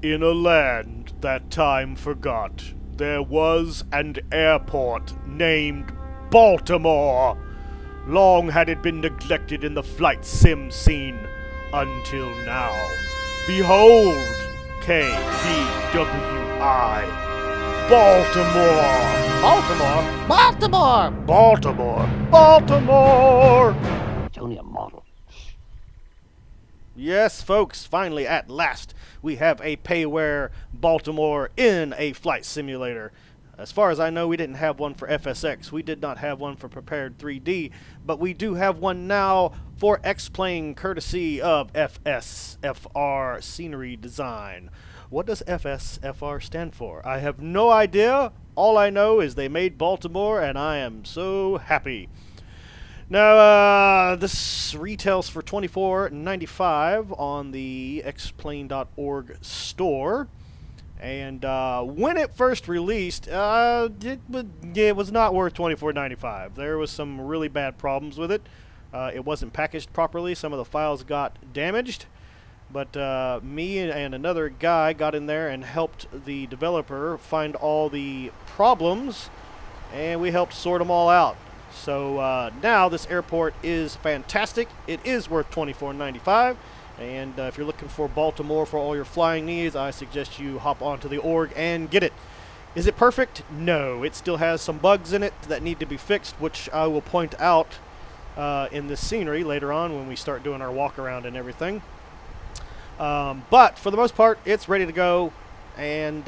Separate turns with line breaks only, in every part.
In a land that time forgot, there was an airport named Baltimore. Long had it been neglected in the flight sim scene, until now. Behold, KBWI. Baltimore! Baltimore! Baltimore! Baltimore! Baltimore!
It's only a model.
Yes, folks, finally, at last, we have a Payware Baltimore in a flight simulator. As far as I know, we didn't have one for FSX. We did not have one for Prepared 3D, but we do have one now for X-Plane, courtesy of FSFR Scenery Design. What does FSFR stand for? I have no idea. All I know is they made Baltimore, and I am so happy. Now, this retails for $24.95 on the xplane.org store. And when it first released, it was not worth $24.95. There was some really bad problems with it. It wasn't packaged properly. Some of the files got damaged. But me and another guy got in there and helped the developer find all the problems, and we helped sort them all out. So now this airport is fantastic. It is worth $24.95. And if you're looking for Baltimore for all your flying needs, I suggest you hop onto the org and get it. Is it perfect? No. It still has some bugs in it that need to be fixed, which I will point out in this scenery later on when we start doing our walk around and everything. But for the most part, it's ready to go, and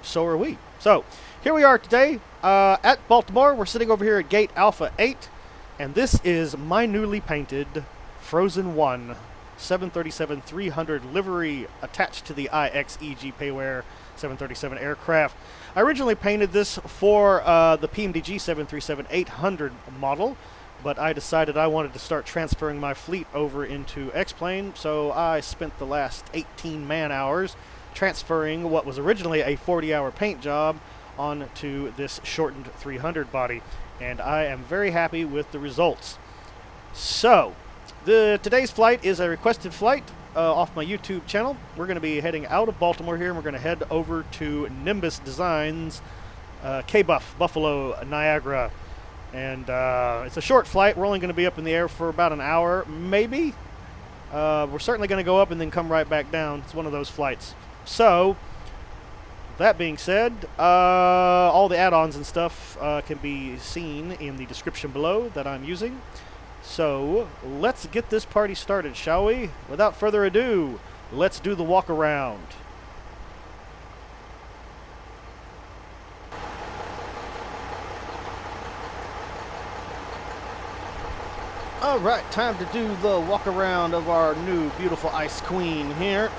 so are we. So here we are today at Baltimore. We're sitting over here at Gate Alpha 8, and this is my newly painted Frozen 1 737-300 livery attached to the IXEG Payware 737 aircraft. I originally painted this for the PMDG 737-800 model, but I decided I wanted to start transferring my fleet over into X-Plane, so I spent the last 18 man-hours transferring what was originally a 40-hour paint job onto this shortened 300 body, and I am very happy with the results. So, today's flight is a requested flight off my YouTube channel. We're going to be heading out of Baltimore here, and we're going to head over to Nimbus Designs, KBUF, Buffalo, Niagara. And it's a short flight. We're only going to be up in the air for about an hour, maybe. We're certainly going to go up and then come right back down. It's one of those flights. So, that being said, all the add-ons and stuff can be seen in the description below that I'm using. So, let's get this party started, shall we? Without further ado, let's do the walk around. Alright, time to do the walk around of our new beautiful Ice Queen here.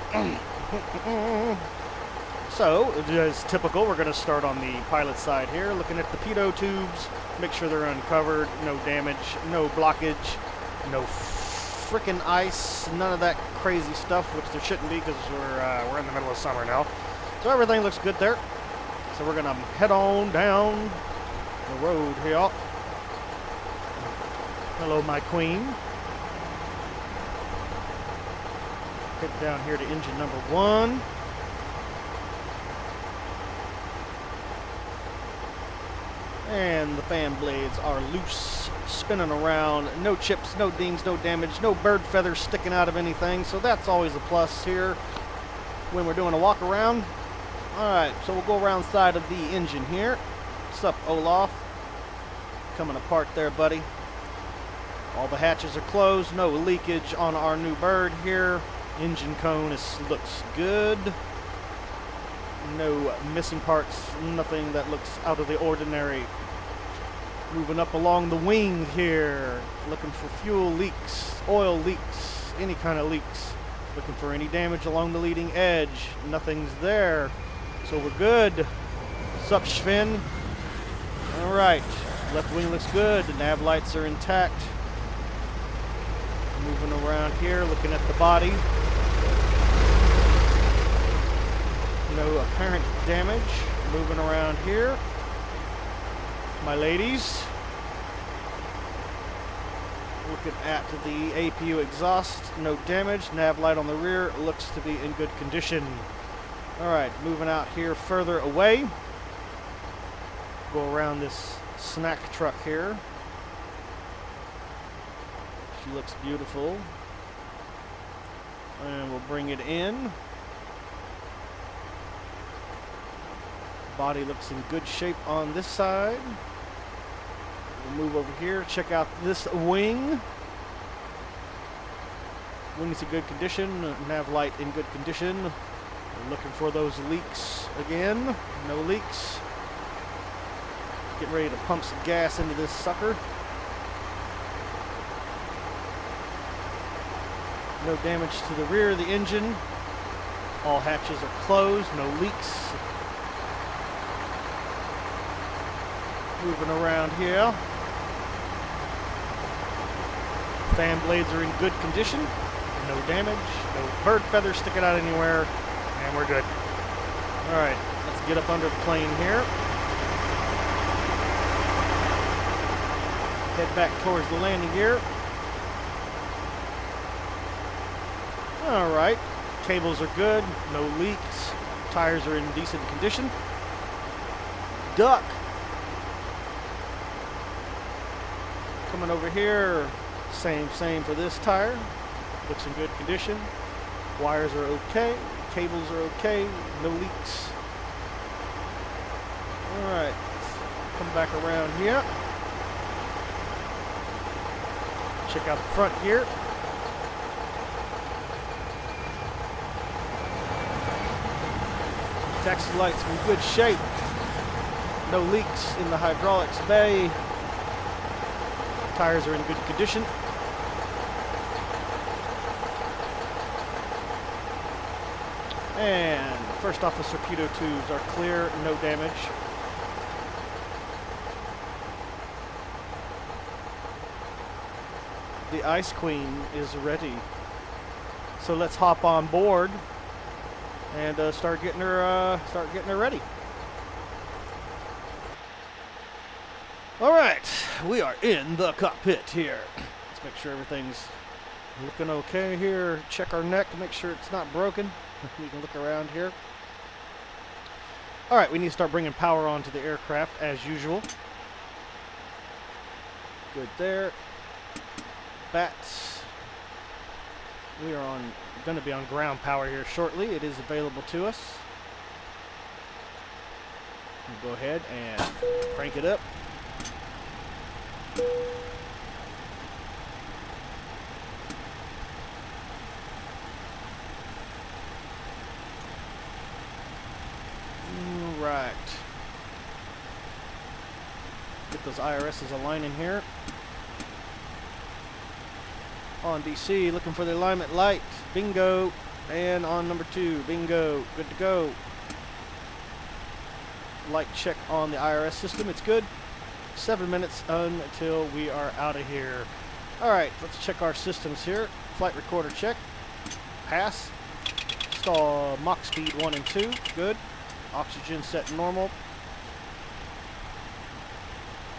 So, as typical, we're going to start on the pilot side here, looking at the pitot tubes, make sure they're uncovered, no damage, no blockage, no frickin' ice, none of that crazy stuff, which there shouldn't be because we're in the middle of summer now. So everything looks good there. So we're going to head on down the road here. Hello, my queen. Head down here to engine number 1. And the fan blades are loose, spinning around. No chips, no dings, no damage, no bird feathers sticking out of anything. So that's always a plus here when we're doing a walk around. Alright, so we'll go around the side of the engine here. What's up, Olaf? Coming apart there, buddy. All the hatches are closed, no leakage on our new bird here. Engine cone looks good. No missing parts, nothing that looks out of the ordinary. Moving up along the wing here, looking for fuel leaks, oil leaks, any kind of leaks. Looking for any damage along the leading edge. Nothing's there, so we're good. Sup, Sven? Alright, left wing looks good, the nav lights are intact. Moving around here, looking at the body. No apparent damage. Moving around here. My ladies. Looking at the APU exhaust, no damage. Nav light on the rear looks to be in good condition. Alright, moving out here further away. Go around this snack truck here. She looks beautiful. And we'll bring it in. Body looks in good shape on this side. We'll move over here, check out this wing. Wing's in good condition, nav light in good condition. We're looking for those leaks again. No leaks. Getting ready to pump some gas into this sucker. No damage to the rear of the engine. All hatches are closed, no leaks. Moving around here. Fan blades are in good condition. No damage. No bird feathers sticking out anywhere. And we're good. Alright, let's get up under the plane here. Head back towards the landing gear. Alright, cables are good. No leaks. Tires are in decent condition. Duck. Coming over here. Same for this tire. Looks in good condition. Wires are okay. Cables are okay. No leaks. Alright. Come back around here. Check out the front gear. Taxi lights in good shape. No leaks in the hydraulics bay. Tires are in good condition. And first officer pitot tubes are clear, no damage. The Ice Queen is ready. So let's hop on board and start getting her ready. All right, we are in the cockpit here. Let's make sure everything's looking okay here. Check our neck to make sure it's not broken. We can look around here. All right, we need to start bringing power onto the aircraft as usual. Good there. Bats. We are going to be on ground power here shortly. It is available to us. We'll go ahead and crank it up. Right. Get those IRSs aligning here. On DC, looking for the alignment light. Bingo. And on number 2, bingo. Good to go. Light check on the IRS system. It's good. 7 minutes until we are out of here. Alright, let's check our systems here. Flight recorder check. Pass. Install Mach speed 1 and 2. Good. Oxygen set normal.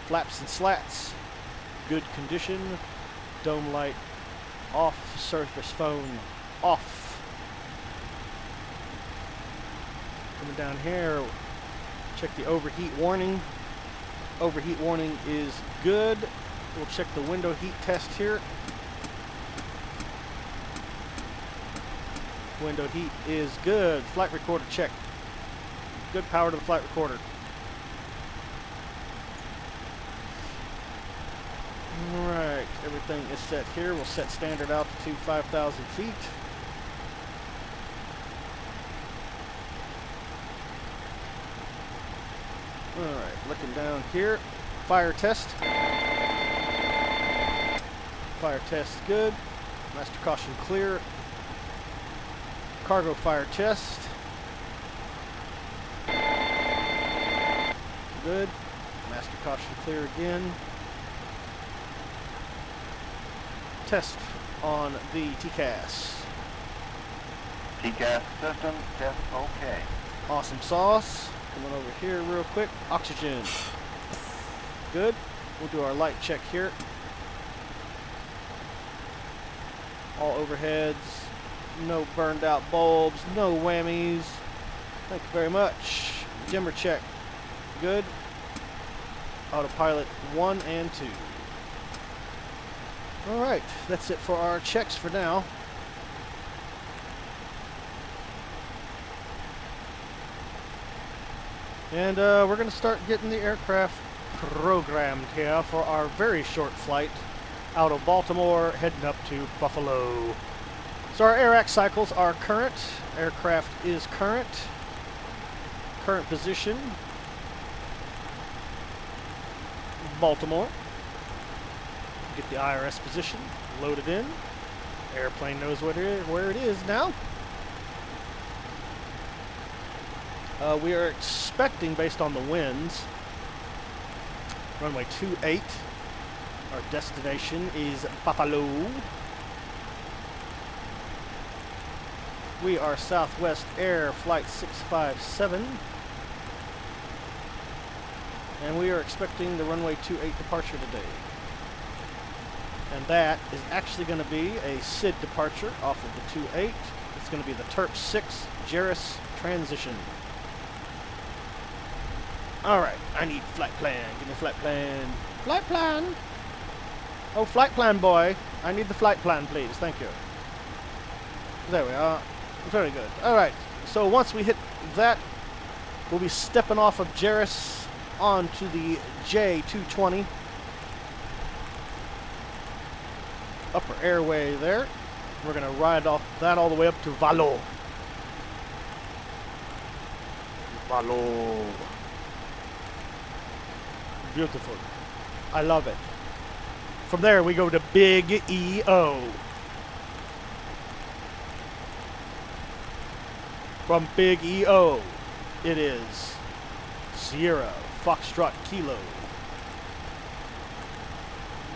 Flaps and slats. Good condition. Dome light off. Surface phone off. Coming down here. Check the overheat warning. Overheat warning is good. We'll check the window heat test here. Window heat is good. Flight recorder check. Good power to the flight recorder. Alright, everything is set here. We'll set standard altitude 5,000 feet. Alright, looking down here. Fire test. Fire test good. Master caution clear. Cargo fire test. Good. Master caution clear again. Test on the TCAS.
TCAS system test okay.
Awesome sauce. Coming over here real quick. Oxygen. Good. We'll do our light check here. All overheads. No burned out bulbs. No whammies. Thank you very much. Dimmer check. Good. Autopilot 1 and 2. Alright, that's it for our checks for now. And we're going to start getting the aircraft programmed here for our very short flight out of Baltimore heading up to Buffalo. So our AirAx cycles are current. Aircraft is current. Current position. Baltimore. Get the IRS position. Load it in. Airplane knows where it is now. We are expecting, based on the winds, runway 28. Our destination is Buffalo. We are Southwest Air Flight 657. And we are expecting the runway 28 departure today. And that is actually going to be a SID departure off of the 28. It's going to be the Terp 6 Jerris transition. Alright, I need flight plan. Give me a flight plan. Flight plan? Oh, flight plan, boy. I need the flight plan, please. Thank you. There we are. Very good. Alright, so once we hit that, we'll be stepping off of Jerris onto the J220. Upper airway there. We're going to ride off that all the way up to Valo. Valo. Beautiful. I love it. From there, we go to Big EO. From Big EO, it is Sierra Foxtrot Kilo.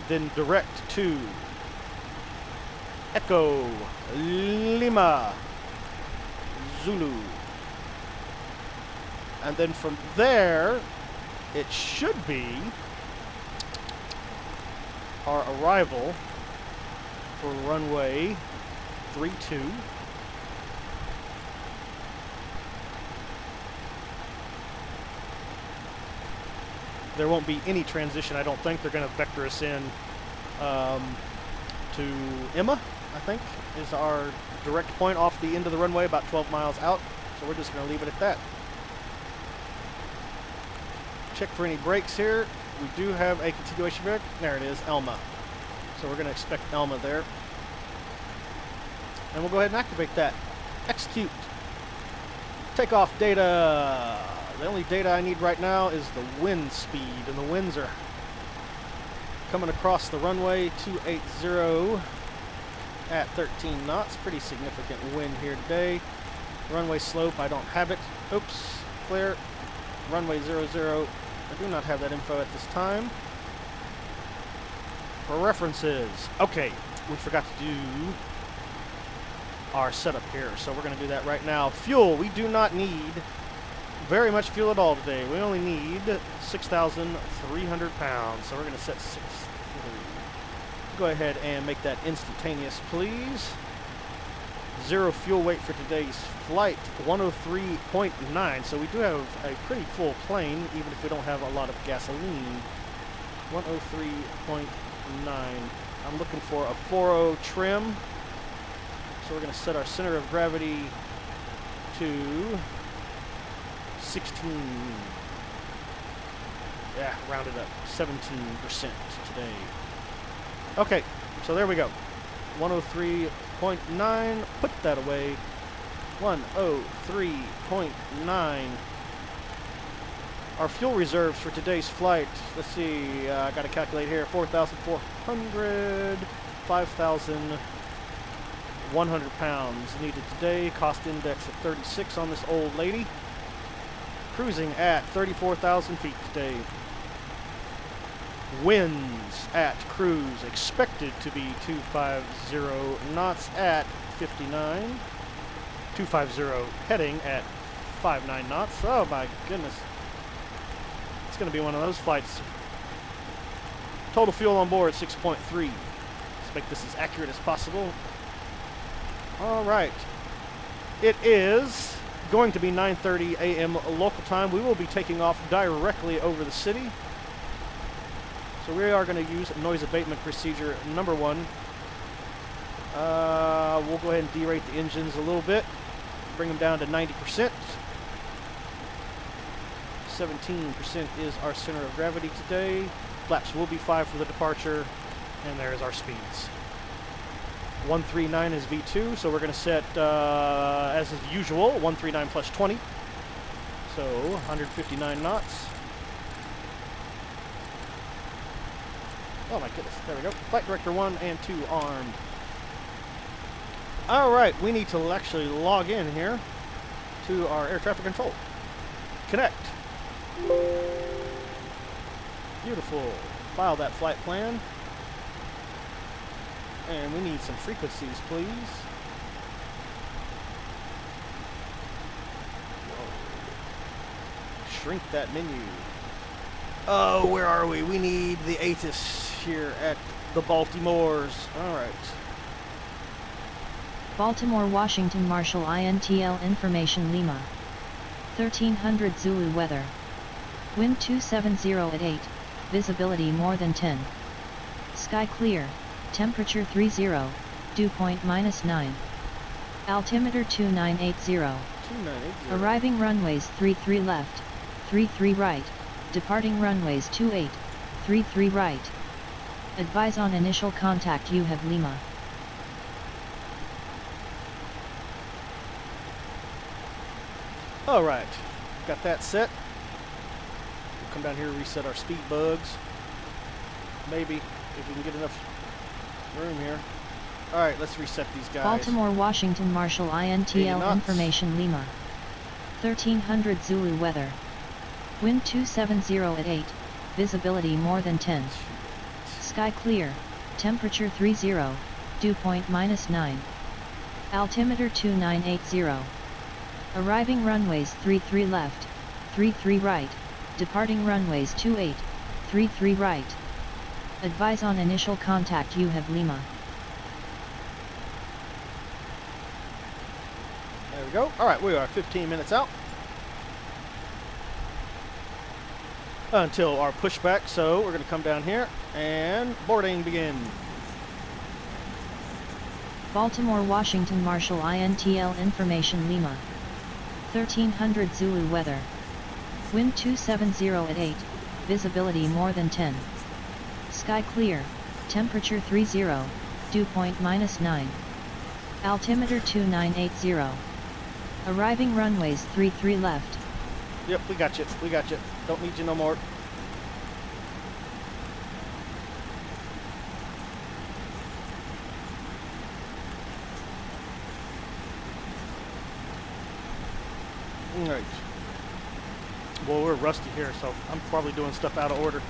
Then direct to Echo Lima Zulu. And then from there, it should be our arrival for runway 32. There won't be any transition, I don't think. They're going to vector us in to Emma, I think, is our direct point off the end of the runway, about 12 miles out. So we're just going to leave it at that. Check for any brakes here. We do have a continuation brake. There it is, Elma. So we're going to expect Elma there. And we'll go ahead and activate that. Execute. Takeoff data. The only data I need right now is the wind speed, and the winds are coming across the runway 280 at 13 knots. Pretty significant wind here today. Runway slope, I don't have it. Oops, clear. Runway 00, I do not have that info at this time. For references, okay, we forgot to do our setup here, so we're going to do that right now. Fuel, we do not need very much fuel at all today. We only need 6,300 pounds, so we're going to set 6. Go ahead and make that instantaneous, please. Zero fuel weight for today's flight, 103.9. So we do have a pretty full plane, even if we don't have a lot of gasoline. 103.9. I'm looking for a 4.0 trim. So we're going to set our center of gravity to 16. Yeah, rounded up. 17% today. Okay, so there we go. 103.9. Put that away. 103.9. Our fuel reserves for today's flight. Let's see. I got to calculate here. 4,400. 5,100 pounds needed today. Cost index of 36 on this old lady. Cruising at 34,000 feet today. Winds at cruise expected to be 250 knots at 59. 250 heading at 59 knots. Oh my goodness. It's going to be one of those flights. Total fuel on board 6.3. Let's make this as accurate as possible. All right. It is going to be 9:30 a.m. local time. We will be taking off directly over the city. So we are going to use noise abatement procedure number 1. We'll go ahead and derate the engines a little bit. Bring them down to 90%. 17% is our center of gravity today. Flaps will be 5 for the departure. And there's our speeds. 139 is V2, so we're going to set, as is usual, 139 plus 20. So 159 knots. Oh my goodness, there we go. Flight Director 1 and 2 armed. Alright, we need to actually log in here to our air traffic control. Connect. Beautiful. File that flight plan. And we need some frequencies, please. Whoa. Shrink that menu. Oh, where are we? We need the ATIS here at the Baltimores. All right.
Baltimore, Washington, Marshall INTL Information Lima. 1300 Zulu weather. Wind 270 at 8, visibility more than 10. Sky clear, temperature 30, dew point -9. Altimeter 2980. Arriving runways 33 left, 33 right, departing runways 28, 33 right. Advise on initial contact. You have Lima.
All right, got that set. We'll come down here and reset our speed bugs. Maybe, if we can get enough room here. All right, let's reset these guys.
Baltimore, Washington, Marshall INTL Information Lima. 1300 Zulu weather. Wind 270 at 8, visibility more than 10. Sky clear, temperature 30, dew point -9. Altimeter 2980. Arriving runways 33 left, 33 right, departing runways 28, 33 right. Advise on initial contact. You have Lima.
There we go. All right, we are 15 minutes out until our pushback, so we're going to come down here and boarding begin.
Baltimore, Washington, Marshall INTL Information Lima. 1300 Zulu weather. Wind 270 at 8, visibility more than 10. Sky clear, temperature 30, dew point -9. Altimeter 2980. Arriving runways 33 left.
Yep, we got you. We got you. Don't need you no more. All right. Well, we're rusty here, so I'm probably doing stuff out of order.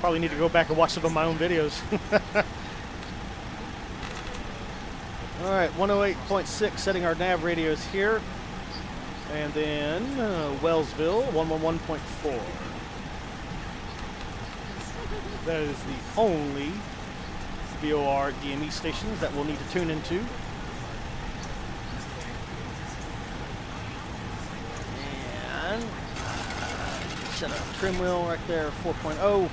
Probably need to go back and watch some of my own videos. All right, 108.6, setting our nav radios here. And then Wellsville, 111.4. That is the only VOR DME stations that we'll need to tune into. And set up trim wheel right there, 4.0.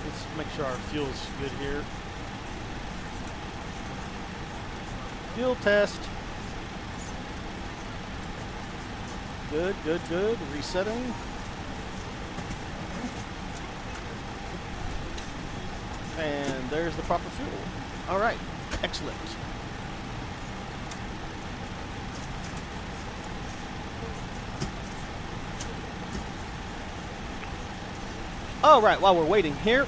Let's make sure our fuel's good here. Fuel test. Good, good, good. Resetting. And there's the proper fuel. All right, excellent. All right, while we're waiting here,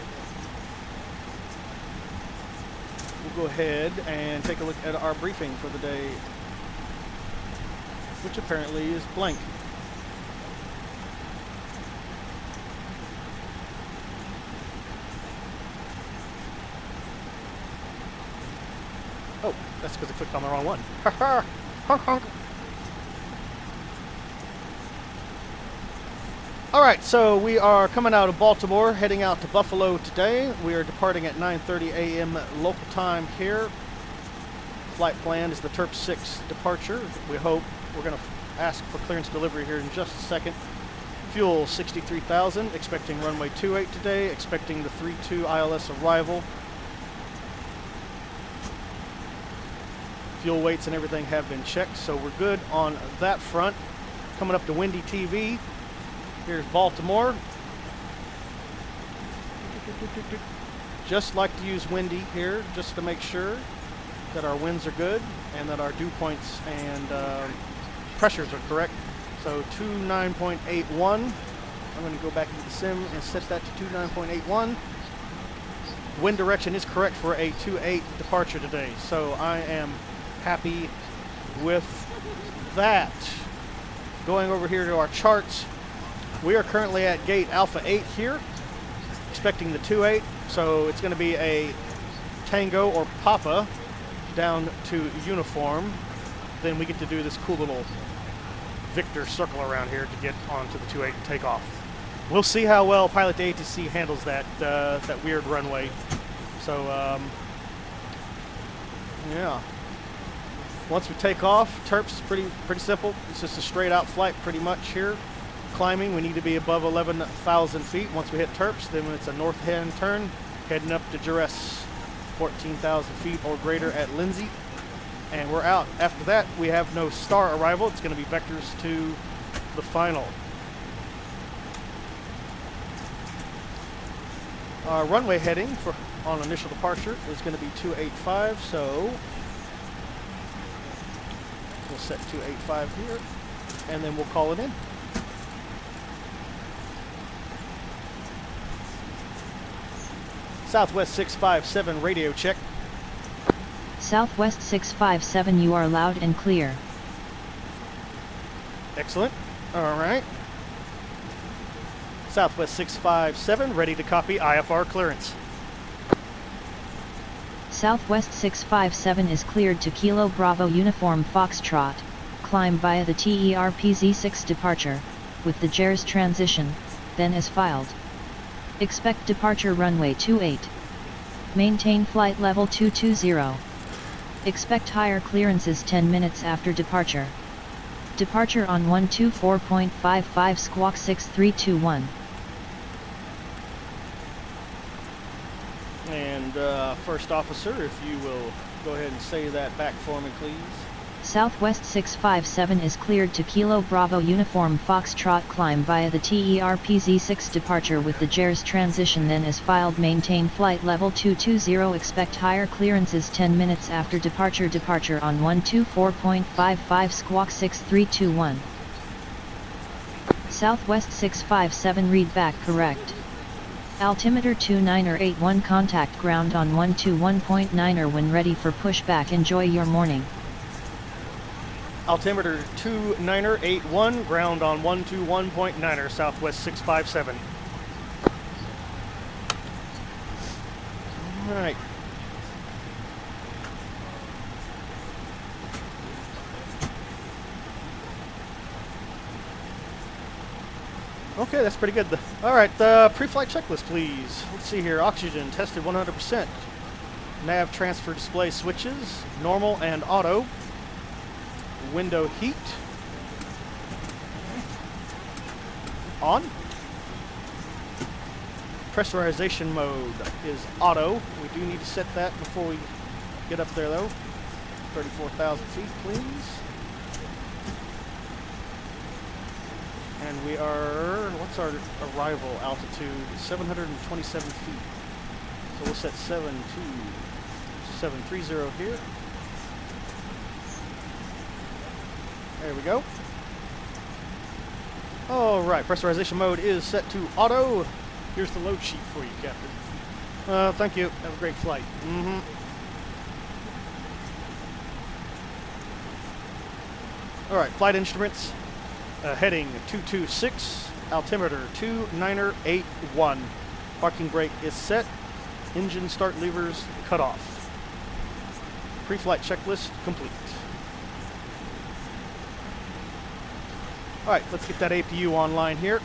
we'll go ahead and take a look at our briefing for the day, which apparently is blank. Oh, that's because I clicked on the wrong one. Honk, honk. All right, so we are coming out of Baltimore, heading out to Buffalo today. We are departing at 9:30 a.m. local time here. Flight plan is the Terp 6 departure. We hope. We're going to ask for clearance delivery here in just a second. Fuel 63,000, expecting runway 28 today, expecting the 32 ILS arrival. Fuel weights and everything have been checked, so we're good on that front. Coming up to Windy TV. Here's Baltimore. Just like to use Windy here, just to make sure that our winds are good and that our dew points and pressures are correct. So 29.81. I'm going to go back into the sim and set that to 29.81. Wind direction is correct for a 2-8 departure today, so I am happy with that. Going over here to our charts, we are currently at gate Alpha 8 here, expecting the 2-8, so it's going to be a Tango or Papa down to uniform. Then we get to do this cool little Victor circle around here to get onto the 2-8 and take off. We'll see how well Pilot ATC handles that that weird runway. So yeah. Once we take off, Terps is pretty simple. It's just a straight out flight pretty much here. Climbing, we need to be above 11,000 feet. Once we hit Terps, then it's a north hand turn, heading up to Duress, 14,000 feet or greater at Lindsay. And we're out. After that, we have no star arrival. It's going to be vectors to the final. Our runway heading on initial departure is going to be 285, so we'll set 285 here, and then we'll call it in. Southwest 657 radio check.
Southwest 657, you are loud and clear.
Excellent. All right. Southwest 657, ready to copy IFR clearance.
Southwest 657 is cleared to Kilo Bravo Uniform Foxtrot, climb via the TERPZ6 departure, with the JERS transition, then as filed. Expect departure runway 28. Maintain flight level 220. Expect higher clearances 10 minutes after departure. Departure on 124.55 squawk 6321.
And first officer, if you will go ahead and say that back for me, please.
Southwest 657 is cleared to Kilo Bravo Uniform Foxtrot, climb via the TERPZ6 departure with the JERS transition, then as filed. Maintain flight level 220. Expect higher clearances 10 minutes after departure. Departure on 124.55 squawk 6321. Southwest 657, read back correct. Altimeter 2981, contact ground on 121.9 when ready for pushback. Enjoy your morning.
Altimeter 2981, ground on 121.9, Southwest 657. All right. Okay, that's pretty good. All right, pre-flight checklist, please. Let's see here. Oxygen tested 100%. Nav transfer display switches, normal and auto. Window heat on. Pressurization mode is auto. We do need to set that before we get up there though. 34,000 feet, please. And we are, what's our arrival altitude? 727 feet. So we'll set 72730 here. There we go. All right, pressurization mode is set to auto. Here's the load sheet for you, Captain. Thank you. Have a great flight. All right, flight instruments. Heading 226, altimeter 2981. Parking brake is set. Engine start levers cut off. Pre-flight checklist complete. All right, let's get that APU online here.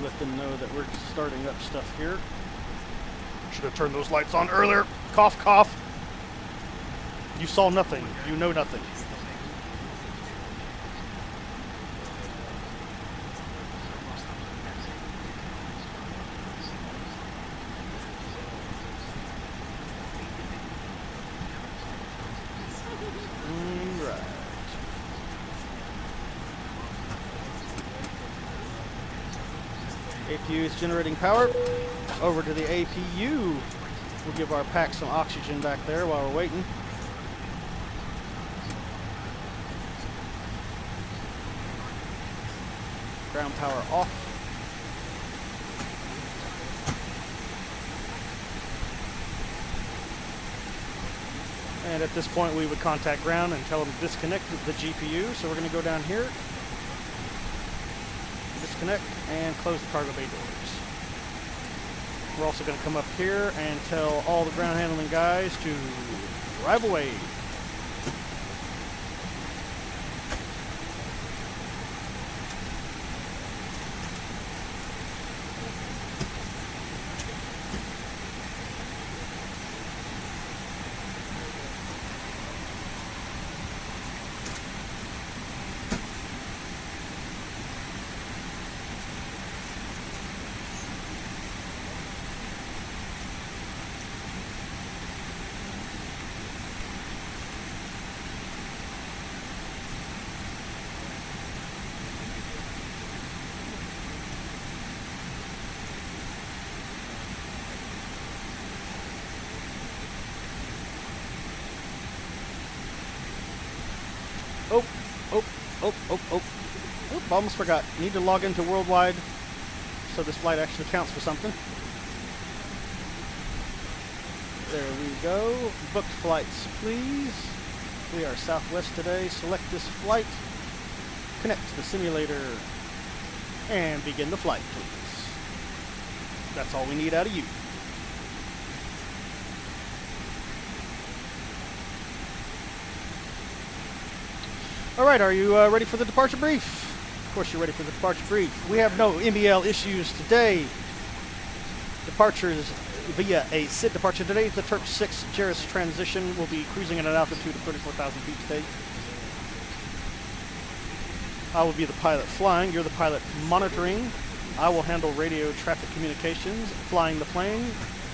to let them know that we're starting up stuff here. Should have turned those lights on earlier. Cough, cough. You saw nothing. You know nothing. APU is generating power. Over to the APU. We'll give our pack some oxygen back there while we're waiting. Ground power off. And at this point we would contact ground and tell them to disconnect the GPU. So we're going to go down here. Disconnect and close the cargo bay doors. We're also going to come up here and tell all the ground handling guys to drive away. Oh, almost forgot. Need to log into Worldwide so this flight actually counts for something. There we go. Booked flights, please. We are Southwest today. Select this flight. Connect to the simulator. And begin the flight, please. That's all we need out of you. Alright, are you ready for the departure brief? Of course you're ready for the departure brief. We have no MBL issues today. Departures via a SID departure today. The Turk 6 Jerris transition will be cruising at an altitude of 34,000 feet today. I will be the pilot flying. You're the pilot monitoring. I will handle radio traffic communications, flying the plane,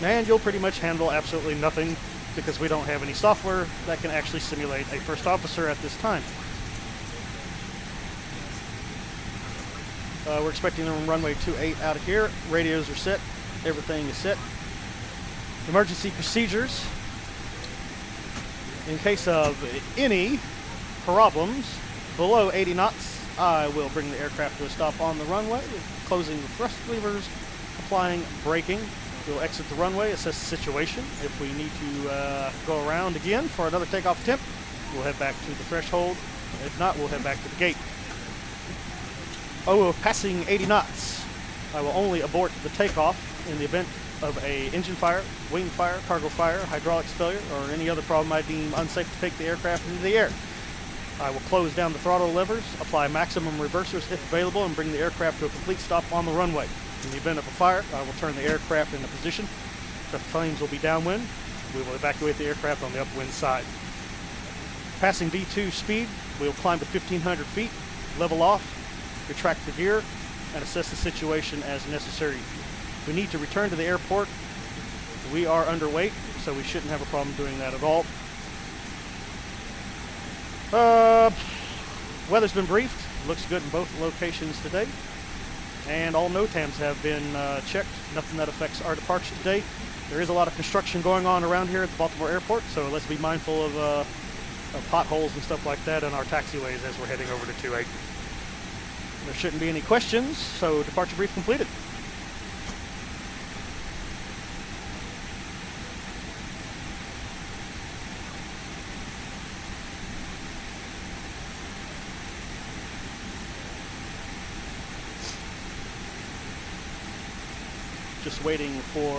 and you'll pretty much handle absolutely nothing because we don't have any software that can actually simulate a first officer at this time. We're expecting to run runway 28 out of here. Radios are set. Everything is set. Emergency procedures. In case of any problems below 80 knots, I will bring the aircraft to a stop on the runway, closing the thrust levers, applying braking. We'll exit the runway, assess the situation. If we need to go around again for another takeoff attempt, we'll head back to the threshold. If not, we'll head back to the gate. Oh, passing 80 knots. I will only abort the takeoff in the event of a engine fire, wing fire, cargo fire, hydraulics failure, or any other problem I deem unsafe to take the aircraft into the air. I will close down the throttle levers, apply maximum reversers if available, and bring the aircraft to a complete stop on the runway. In the event of a fire, I will turn the aircraft into position. The flames will be downwind. We will evacuate the aircraft on the upwind side. Passing V2 speed, we will climb to 1,500 feet, level off, retract the gear, and assess the situation as necessary. If we need to return to the airport, we are underweight, so we shouldn't have a problem doing that at all. Weather's been briefed. Looks good in both locations today. And all NOTAMs have been checked. Nothing that affects our departure today. There is a lot of construction going on around here at the Baltimore airport, so let's be mindful of potholes and stuff like that in our taxiways as we're heading over to 28. There shouldn't be any questions, so departure brief completed. Just waiting for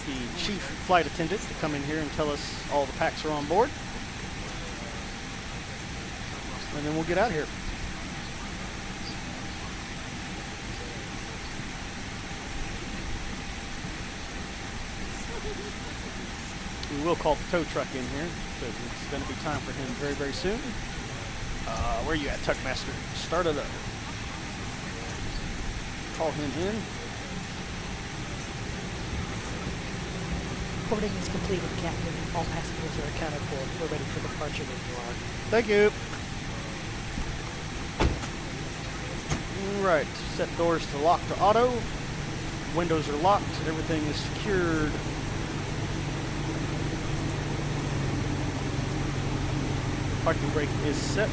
the chief flight attendant to come in here and tell us all the packs are on board. And then we'll get out of here. we will call the tow truck in here because it's going to be time for him very, very soon. Where you at, Tuckmaster? Start it up. Call him in.
Boarding is completed, Captain. All passengers are accounted for. We're ready for departure when you are.
Thank you. Alright, set doors to lock to auto. Windows are locked. Everything is secured. Parking brake is set.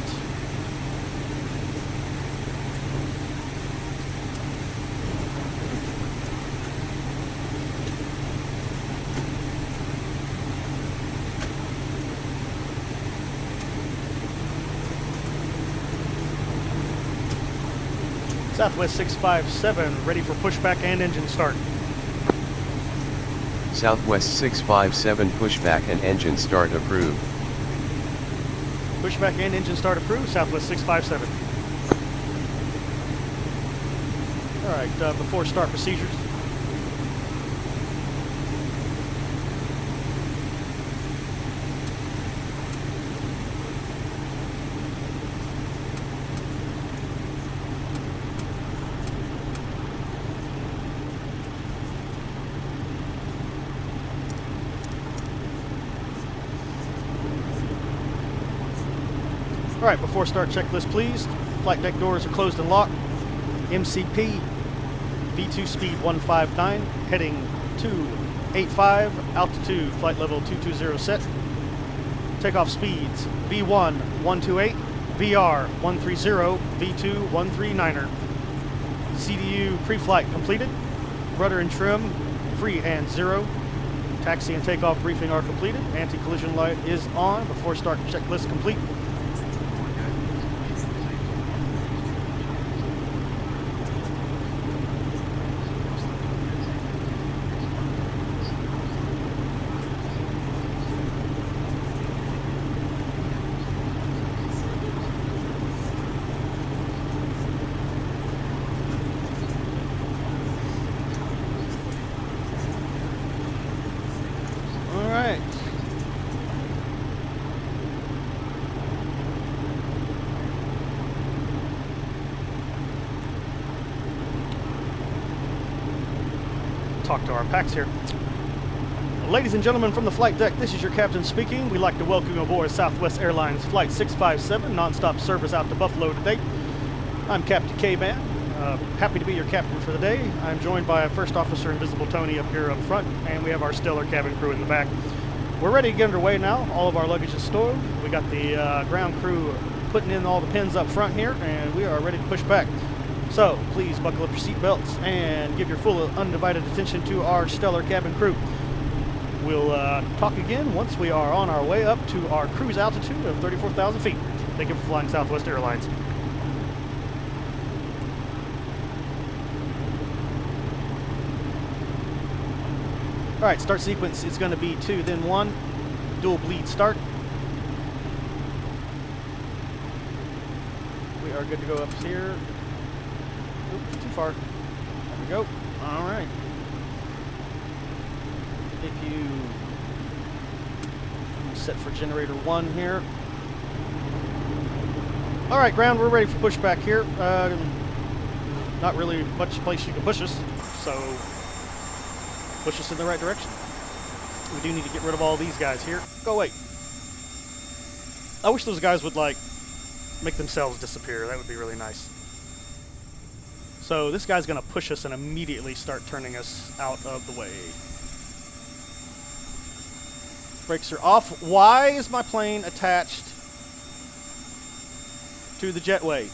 Southwest 657, ready for pushback and engine start.
Southwest 657 pushback and engine start approved.
Pushback and engine start approved, Southwest 657. Alright, before start procedures. Alright, before start checklist please. Flight deck doors are closed and locked. MCP, V2 speed 159, heading 285, altitude flight level 220 set. Takeoff speeds V1 128, VR 130, V2 139er. CDU pre-flight completed. Rudder and trim free and 0. Taxi and takeoff briefing are completed. Anti-collision light is on. Before start checklist complete. Talk to our packs here. Ladies and gentlemen from the flight deck, this is your captain speaking. We'd like to welcome you aboard Southwest Airlines Flight 657, non-stop service out to Buffalo today. I'm Captain K-Man. Happy to be your captain for the day. I'm joined by First Officer Invisible Tony up here up front, and we have our stellar cabin crew in the back. We're ready to get underway now. All of our luggage is stored. We got the ground crew putting in all the pins up front here, and we are ready to push back. So, please buckle up your seatbelts and give your full undivided attention to our stellar cabin crew. We'll talk again once we are on our way up to our cruise altitude of 34,000 feet. Thank you for flying Southwest Airlines. Alright, start sequence is going to be 2, then 1. Dual bleed start. We are good to go up here. Oops, too far. There we go. Alright. If you set for generator 1 here. Alright, ground, we're ready for pushback here. Not really much place you can push us, so push us in the right direction. We do need to get rid of all these guys here. Go away. I wish those guys would, like, make themselves disappear. That would be really nice. So this guy's going to push us and immediately start turning us out of the way. Brakes are off. Why is my plane attached to the jetway?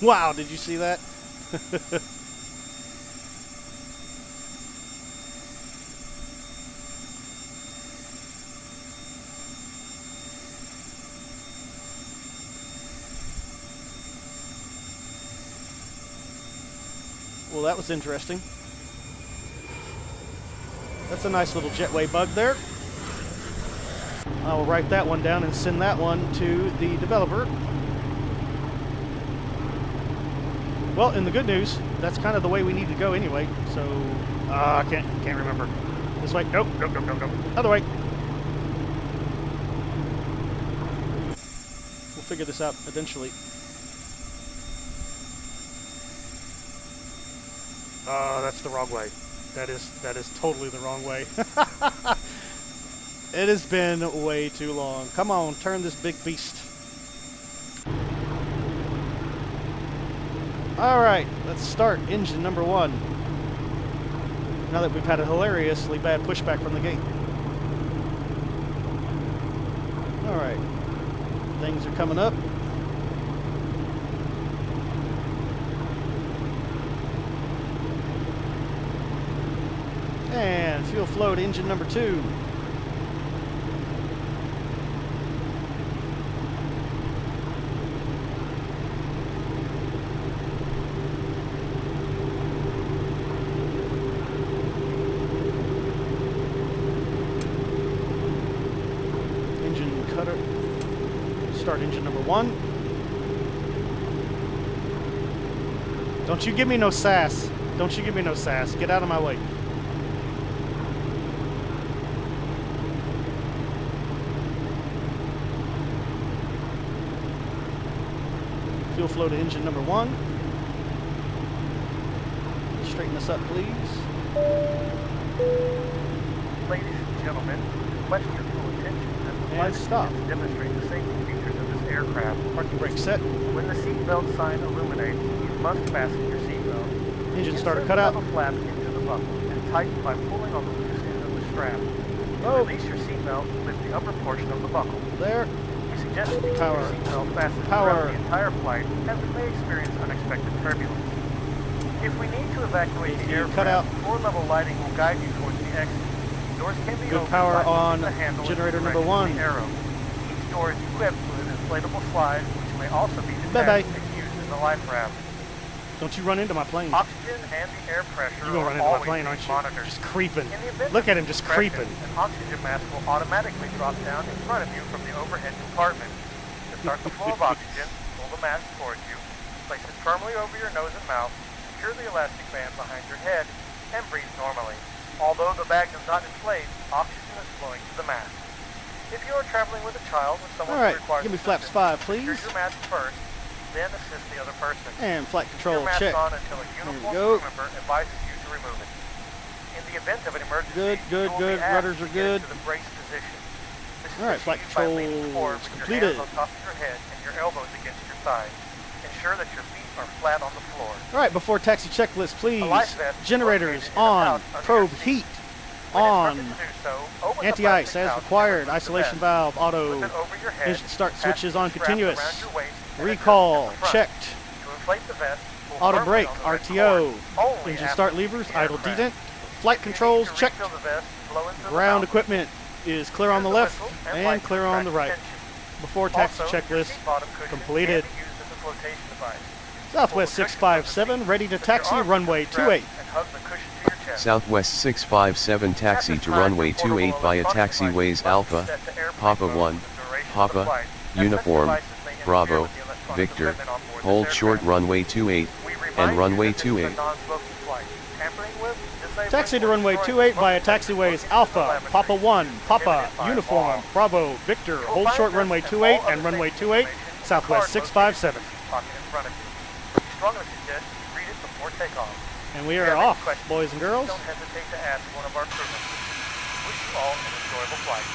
Wow, did you see that? Well, that was interesting. That's a nice little jetway bug there. I will write that one down and send that one to the developer. Well, and the good news, that's kind of the way we need to go anyway. So, I can't remember. This way. Nope. Other way. We'll figure this out eventually. Oh, that's the wrong way. That is totally the wrong way. It has been way too long. Come on, turn this big beast. Alright, let's start engine number 1. Now that we've had a hilariously bad pushback from the gate. Alright. Things are coming up. And fuel flow to engine number 2. Start engine number 1. Don't you give me no sass. Don't you give me no sass. Get out of my way. Fuel flow to engine number 1. Straighten this up, please.
Ladies and gentlemen, request your full attention as the flight
stop.
attendants demonstrate the safety features of this aircraft.
Parking brake set.
When the seatbelt sign illuminates, you must fasten your seatbelt.
Engine starter
Insert
cutout.
the metal flap into the buckle and tighten by pulling on the loose end of the strap.
Oh.
Release your seatbelt with the upper portion of the buckle.
There.
We suggest you keep
Power.
your seatbelt fastened
Power.
throughout the entire flight, as we may experience unexpected turbulence. If we need to evacuate the
cutout.
aircraft, floor-level lighting will guide you towards the exit. Doors can be
Good
opened
power
by moving
on
the handle in the
generator number
direction of
1.
the arrow. Each door is equipped with an inflatable slide, which may also be
Bye-bye.
detached and used as a life raft.
Don't you run into my plane.
Oxygen and the air pressure
You're gonna run
are
into my
always
plane,
being
aren't you?
monitored.
Just creeping.
In the event
Look
of
at him, just
depression,
creeping.
An oxygen mask will automatically drop down in front of you from the overhead compartment. To start the flow of oxygen, pull the mask towards you, place it firmly over your nose and mouth, secure the elastic band behind your head, and breathe normally. Although the bag does not inflate, oxygen is flowing to the mask. If you are traveling with a child or someone
Alright,
who requires
give me flaps
assistance,
5, please.
secure your mask first, then assist the other person.
And flight
Keep
control
your mask
check.
on until a
There we
uniformed
go.
crew member advises you to remove it. In the event of an emergency,
Good, good,
you will
good.
be asked
Rudders
to
are
get
good.
into the brace position. This is
Alright, flight
achieved by leaning
control
forward
is
with
completed.
your hands on top of your head and your elbows against your sides. Ensure that your feet are flat on the floor.
Alright, before taxi checklist, please.
A life vest is
Generators
located in a pouch
on.
under
Probe
your seat.
heat.
When
On.
instructed to do so, open the
Anti-ice
plastic
as
pouch
required.
and remove the
Isolation
vest.
valve auto.
Flip it over your head,
Engine start
fasten
switches
the
on
straps
continuous.
around your waist, and
Recall
adjust at the front.
checked.
To inflate the vest, pull
Auto
firmly
brake
on the red
RTO.
cord, only
Engine
after
start
leaving
levers.
the
Idle
aircraft.
detent. Flight
If you need
controls
to
checked.
refill the vest, blow into the
Ground
mouth.
equipment is clear on the
Use
left
whistle
and
light
clear on the right.
tension.
Before taxi
Also, your
checklist
seat bottom cushion
completed.
can be used as a flotation device.
Southwest
Pull the cushion from the
657
seat,
ready to
slip your
taxi
arms
runway
into the strap
28.
and hug the cushion to your chest.
Southwest 657 taxi
At this
to
time,
runway
your portable
28 via
electronic
taxiways
devices must
Alpha,
be set to airplane
Papa
mode
1,
for the duration of the
Papa,
flight, as such
Uniform,
devices may interfere
Bravo,
with the electronic
Victor,
equipment on board this
hold short
aircraft.
runway 28,
We remind
and
you
runway
that this is a
28.
non-smoking flight. Tampering with, disabling,
Taxi to
or
runway
destroying
28 via
smoke
taxiways
detectors is
Alpha,
elaboratory.
Papa 1, Papa,
Prohibited by
Uniform,
law.
Bravo, Victor,
You will
hold
find
short
this
runway
and
28
all
and
other
runway
safety
28,
information in the
Southwest
card located
657.
in the pocket in front of you. We strongly suggest you read it before takeoff.
And we
If
are
you have any
off,
questions,
boys and girls.
Don't hesitate to ask one of our crew members. Wish you all an enjoyable flight.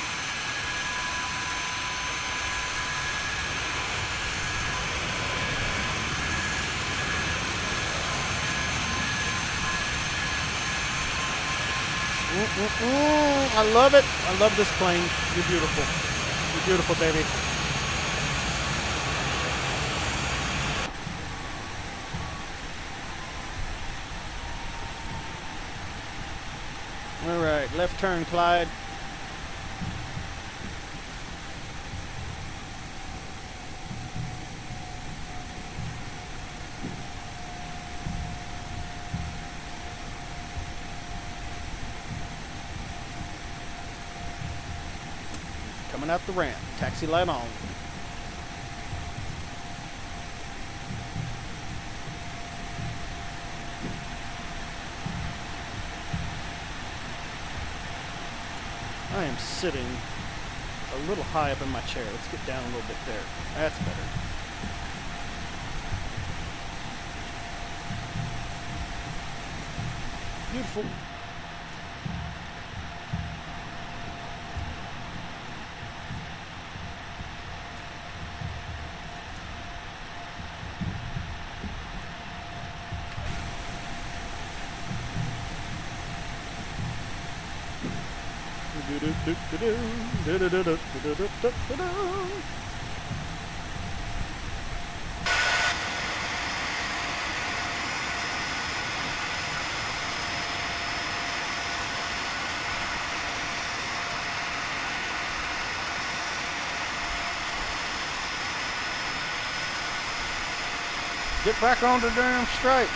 I love it. I love this plane. You're beautiful. You're beautiful, baby. All right, left turn, Clyde. Coming out the ramp. Taxi light on. I am sitting a little high up in my chair. Let's get down a little bit there. That's better. Beautiful. Get back on the damn stripe.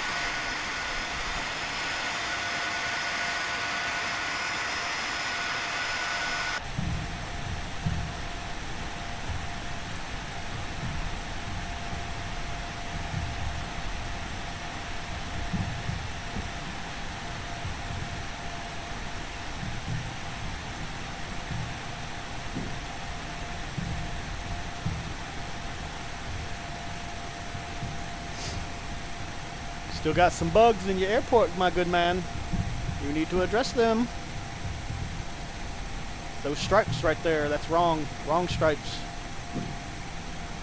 Still got some bugs in your airport, my good man. You need to address them. Those stripes right there, that's wrong. Wrong stripes.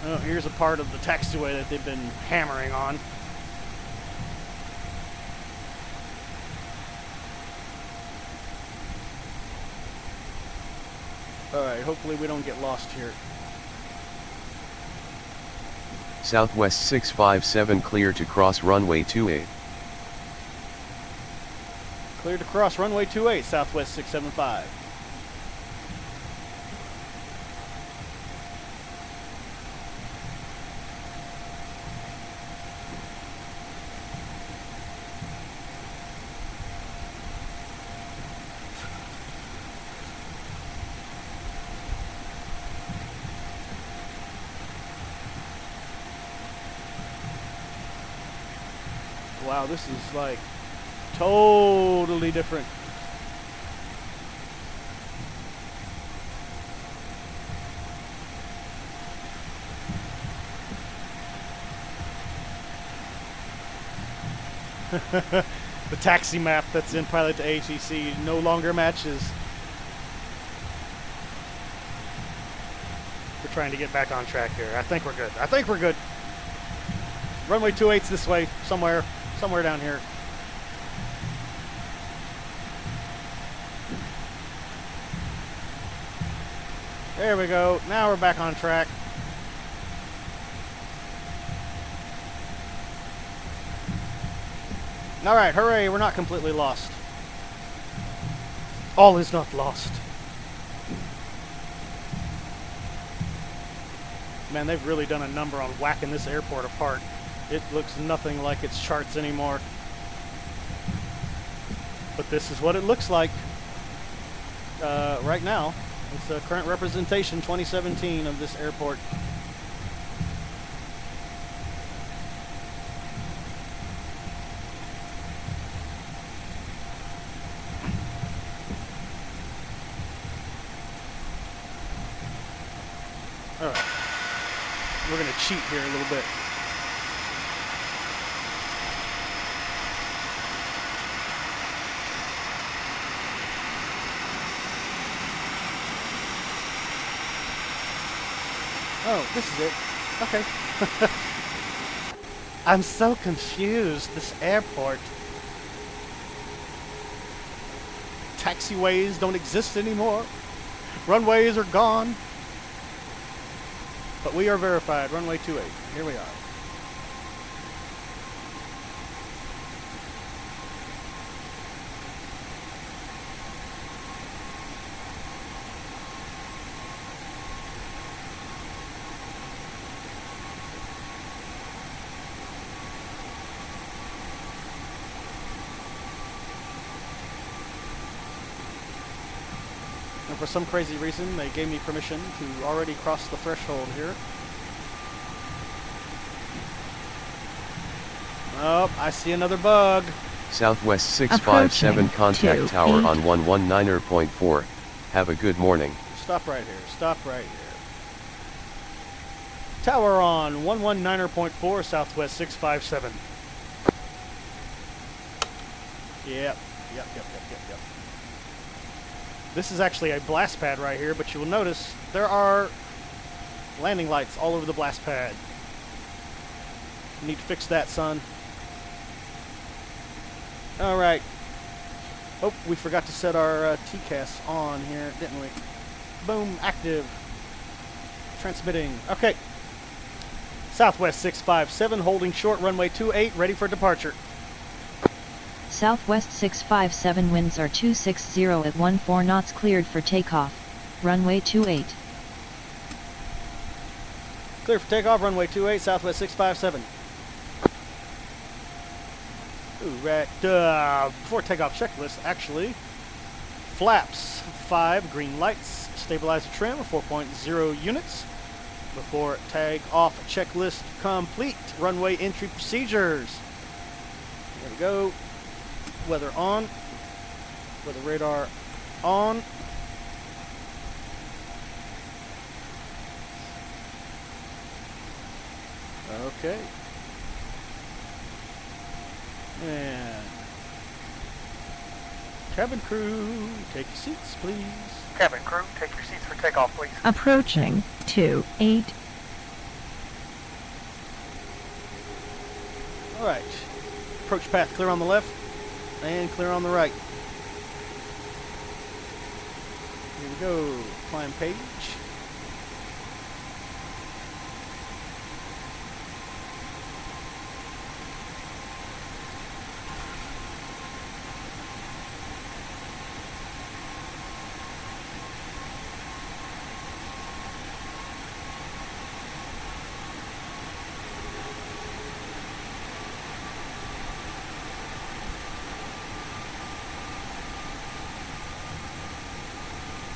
Oh, here's a part of the taxiway that they've been hammering on. Alright, hopefully we don't get lost here.
Southwest 657 clear to cross runway 28.
Clear to cross runway 28, Southwest 675. Wow, this is like totally different. The taxi map that's in Pilot to ATC no longer matches. We're trying to get back on track here. I think we're good. I think we're good. Runway 28's this way, somewhere down here. There we go. Now we're back on track. All right, hooray, we're not completely lost. All is not lost. Man, they've really done a number on whacking this airport apart. It looks nothing like its charts anymore. But this is what it looks like right now. It's the current representation 2017 of this airport. All right. We're going to cheat here a little bit. Oh, this is it. Okay. I'm so confused. This airport. Taxiways don't exist anymore. Runways are gone. But we are verified. Runway 28. Here we are. And for some crazy reason, they gave me permission to already cross the threshold here. Oh, I see another bug.
Southwest 657 contact tower on 119.4. Have a good morning.
Stop right here. Stop right here. Tower on 119.4 Southwest 657. Yep. This is actually a blast pad right here, but you will notice there are landing lights all over the blast pad. You need to fix that, son. Alright. Oh, we forgot to set our TCAS on here, didn't we? Boom, active. Transmitting. Okay. Southwest 657, holding short, runway 28, ready for departure.
Southwest 657 winds are 260 at 14 knots, cleared for takeoff, runway 28.
Clear for takeoff, runway 28, Southwest 657. Ooh, right, before takeoff checklist, actually. Flaps, 5, green lights, stabilizer trim, 4.0 units. Before takeoff checklist complete, runway entry procedures. There we go. Weather on. Weather radar on. Okay. And cabin crew, take your seats, please.
Cabin crew, take your seats for takeoff, please.
Approaching 28.
All right. Approach path clear on the left and clear on the right. Here we go. Climb page.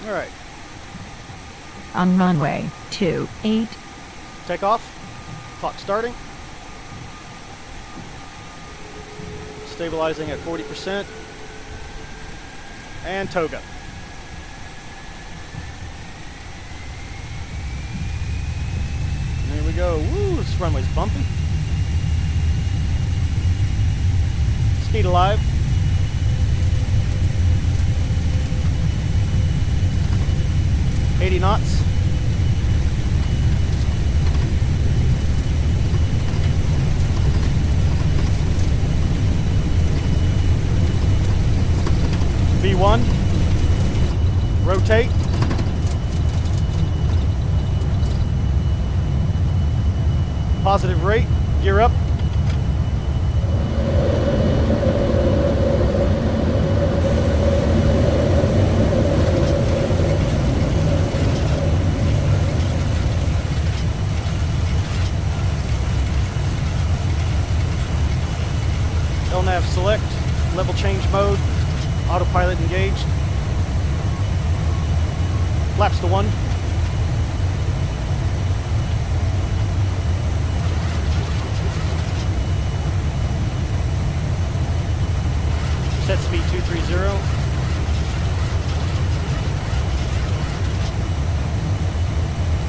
All right.
On runway 28.
Take off. Clock starting. Stabilizing at 40%. And toga. There we go. Woo, this runway's bumpy. Speed alive. knots. V1. Rotate. Positive rate. Gear up. LNAV select, level change mode, autopilot engaged. Flaps to 1. Set speed 230.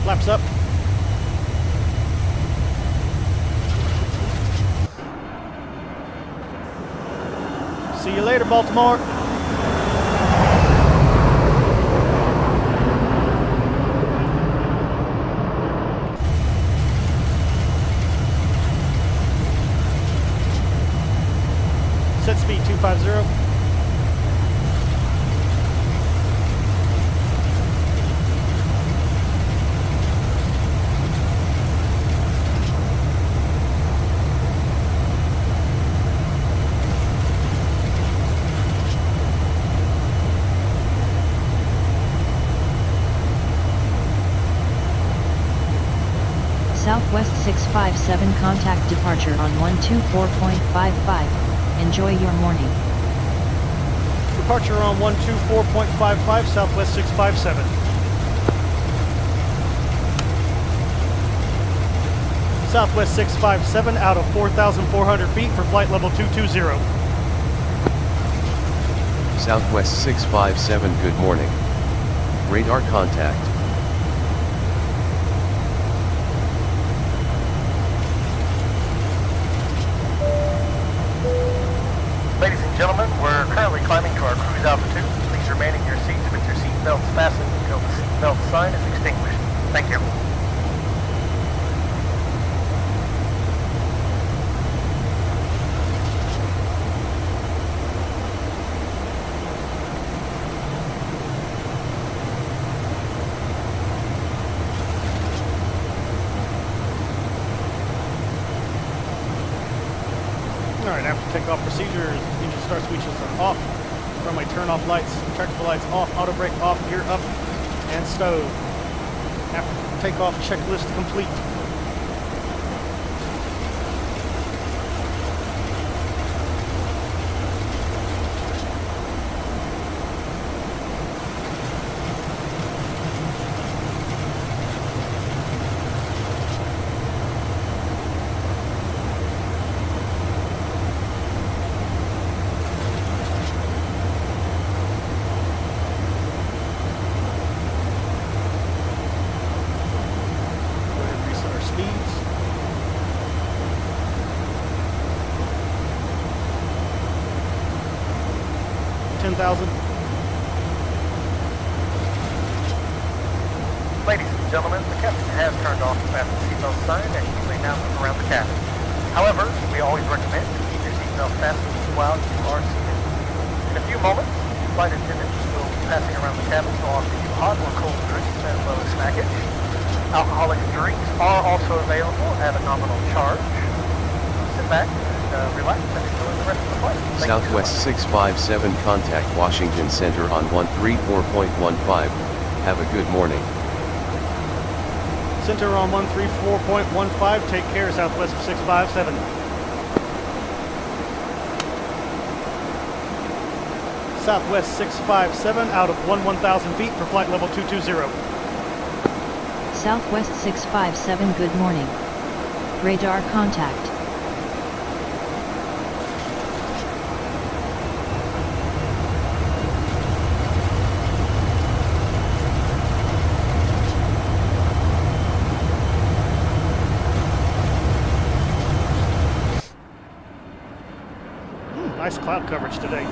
Flaps up. See you later, Baltimore. Set speed 250.
Southwest 657 contact departure on 124.55. Enjoy your morning.
Departure on 124.55, Southwest 657. Southwest 657 out of 4,400 feet for flight level 220.
Southwest 657, good morning. Radar contact.
Ladies and gentlemen, we're currently climbing to our cruise altitude. Please remain in your seats with your seat belts fastened until the seat belt sign is extinguished. Thank you.
Alright, after takeoff procedures, engine start switches are off, runway turn off lights, retractable lights off, auto brake off, gear up, and stowed. After takeoff checklist complete. Reset our speeds.
Ladies and gentlemen, the captain has turned off the fasten seatbelt sign and you may now move around the cabin. However, we always recommend to keep your seatbelt fastened while you are seated. In a few moments, flight attendants will be passing around the cabin to offer you hot or cold drinks as well as snackage. Alcoholic drinks are also available at a nominal charge. Sit back and relax and enjoy the rest of the flight. Thank you so
Southwest
much.
657 contact Washington Center on 134.15. Have a good morning.
Center on 134.15. Take care, Southwest 657. Southwest 657 out of 1,000 feet for flight level 220.
Southwest 657 good morning. Radar contact.
Nice cloud coverage today.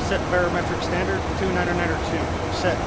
Set barometric standard 29902. Set.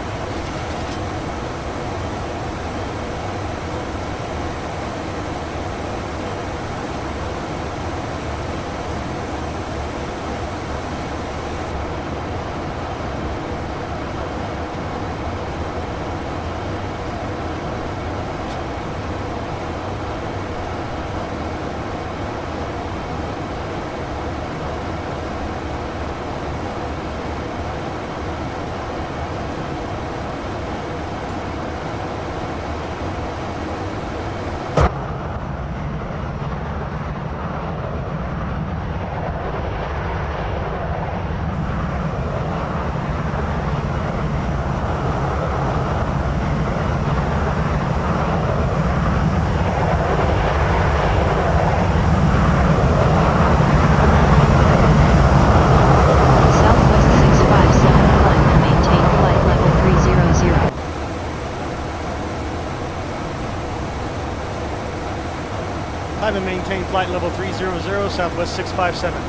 maintain flight level 300, Southwest 657.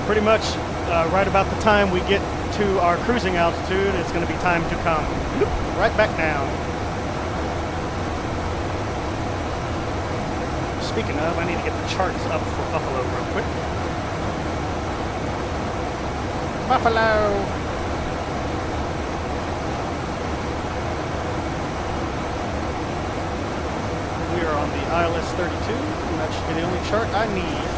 Pretty much right about the time we get to our cruising altitude, it's going to be time to come right back down. Speaking of, I need to get the charts up for Buffalo real quick. Buffalo! We are on the ILS 32, and that should be the only chart I need.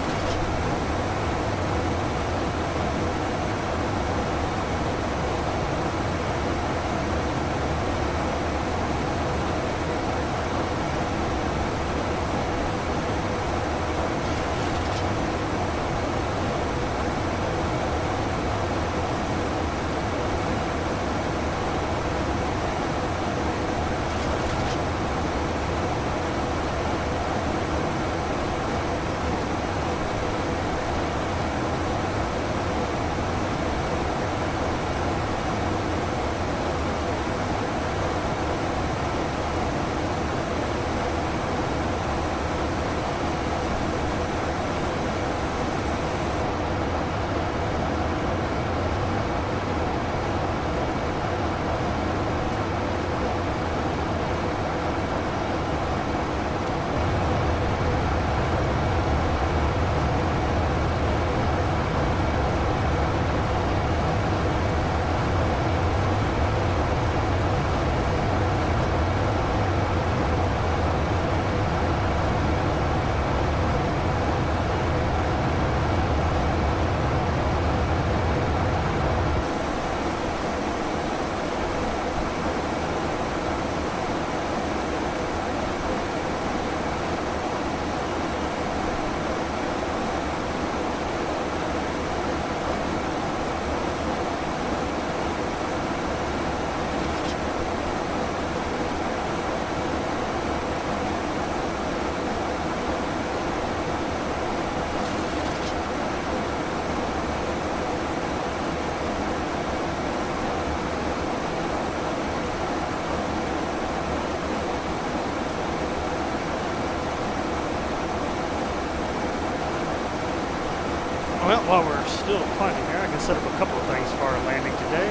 Well, while we're still climbing here, I can set up a couple of things for our landing today.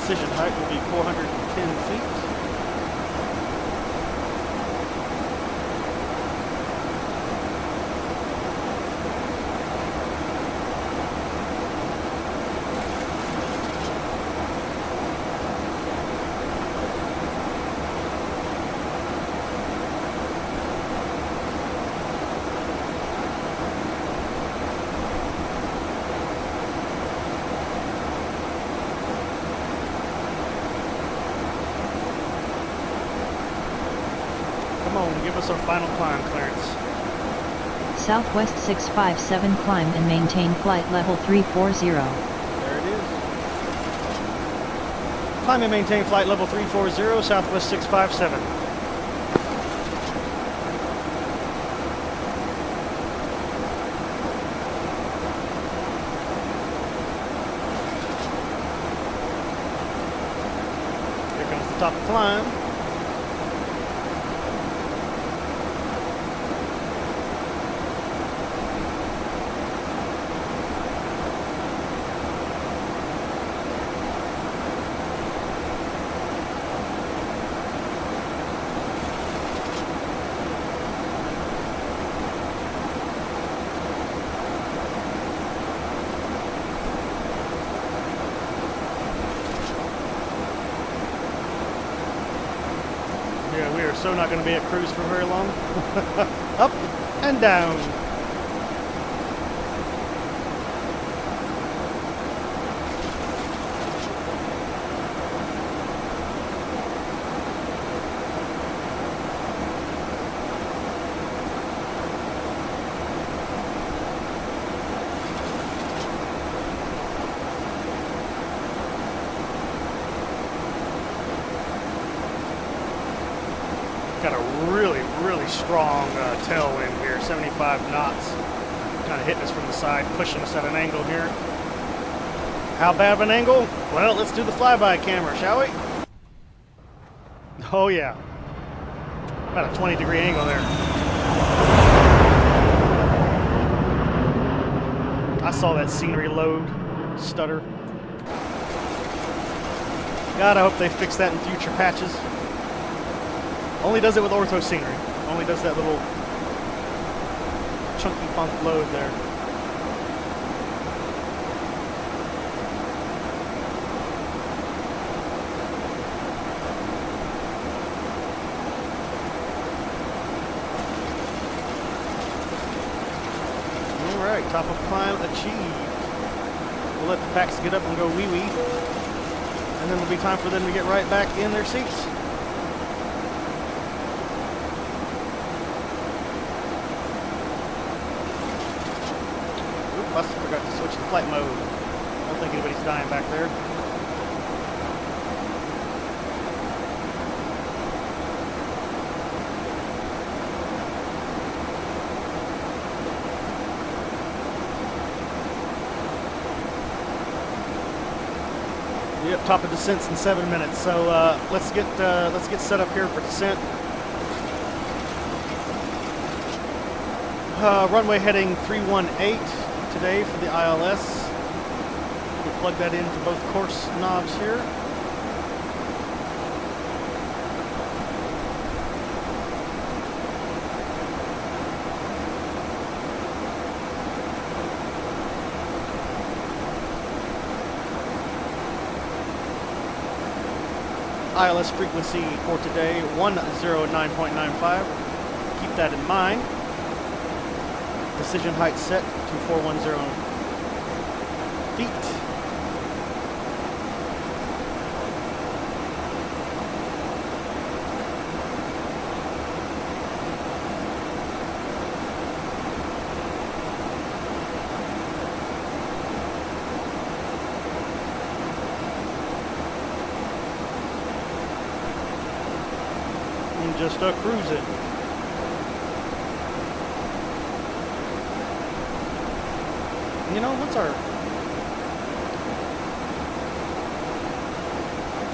Decision height will be 410 feet. Give us our final climb clearance.
Southwest 657 climb and maintain flight level 340.
There it is. Climb and maintain flight level 340, Southwest 657. Here comes the top of the climb. Yeah, we are so not going to be at cruise for very long. Up and down. got a really, really strong tailwind here, 75 knots. Kind of hitting us from the side, pushing us at an angle here. How bad of an angle? Well, let's do the flyby camera, shall we? Oh yeah. About a 20-degree angle there. I saw that scenery load stutter. God, I hope they fix that in future patches. Only does it with Ortho Scenery. Only does that little chunky funk load there. Alright, top of climb achieved. We'll let the packs get up and go wee-wee. And then it'll be time for them to get right back in their seats. Oop, I forgot to switch to flight mode. I don't think anybody's dying back there. Yep, top of descent's in 7 minutes. So let's get set up here for descent. Runway heading 318 today for the ILS. We'll plug that into both course knobs here. ILS frequency for today, 109.95. Keep that in mind. Decision height set to 410 feet. Just cruising. You know, what's our...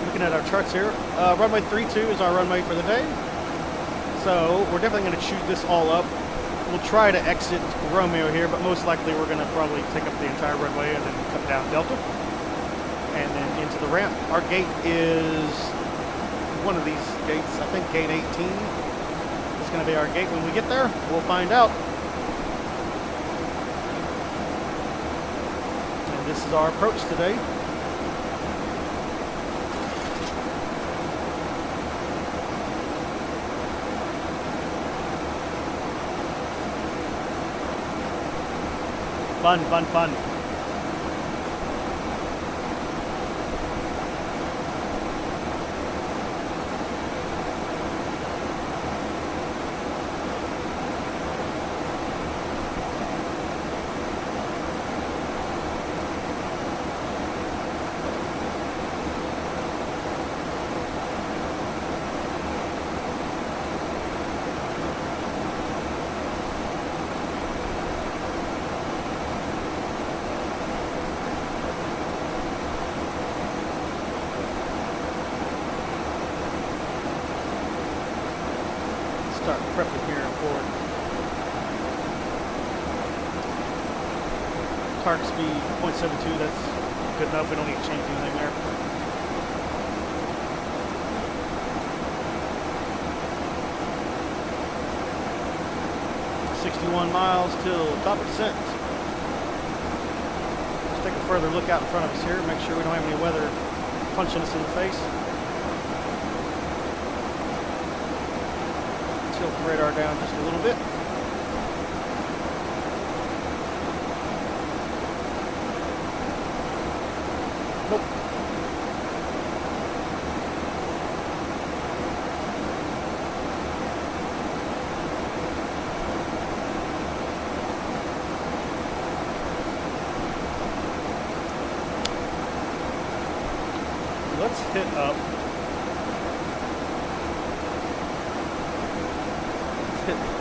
Looking at our charts here. Runway 32 is our runway for the day. So, we're definitely going to chew this all up. We'll try to exit Romeo here, but most likely we're going to probably take up the entire runway and then come down Delta. And then into the ramp. Our gate is... one of these gates, I think gate 18 is going to be our gate when we get there. We'll find out. And this is our approach today. Fun, fun, fun. Start prepping here for target speed 0.72. That's good enough. We don't need to change anything there. $61 miles till top of descent. Let's take a further look out in front of us here. Make sure we don't have any weather punching us in the face. Tilt the radar down just a little bit. Nope. Let's hit up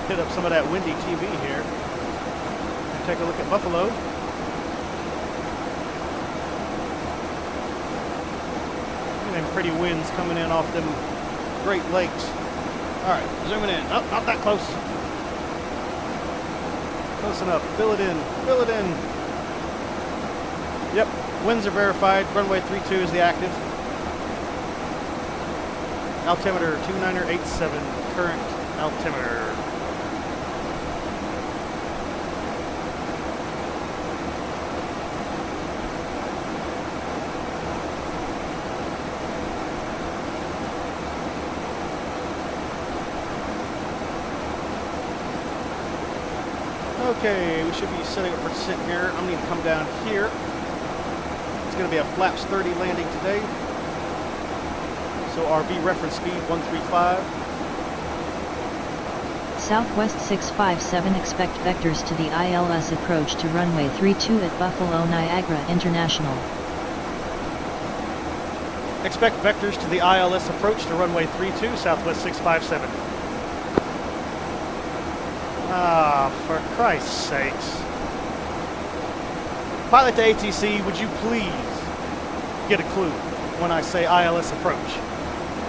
hit up some of that windy TV here. Take a look at Buffalo. Look at them pretty winds coming in off them Great Lakes. All right, zooming in. Oh, not that close. Close enough. Fill it in. Fill it in. Yep, winds are verified. Runway 32 is the active. Altimeter 2987. Current altimeter. Okay, we should be setting up for descent here. I'm going to come down here. It's going to be a flaps 30 landing today. So RV reference speed 135.
Southwest 657 expect vectors to the ILS approach to runway 32 at Buffalo Niagara International.
Expect vectors to the ILS approach to runway 32, Southwest 657. Ah, for Christ's sakes. Pilot to ATC, would you please get a clue when I say ILS approach?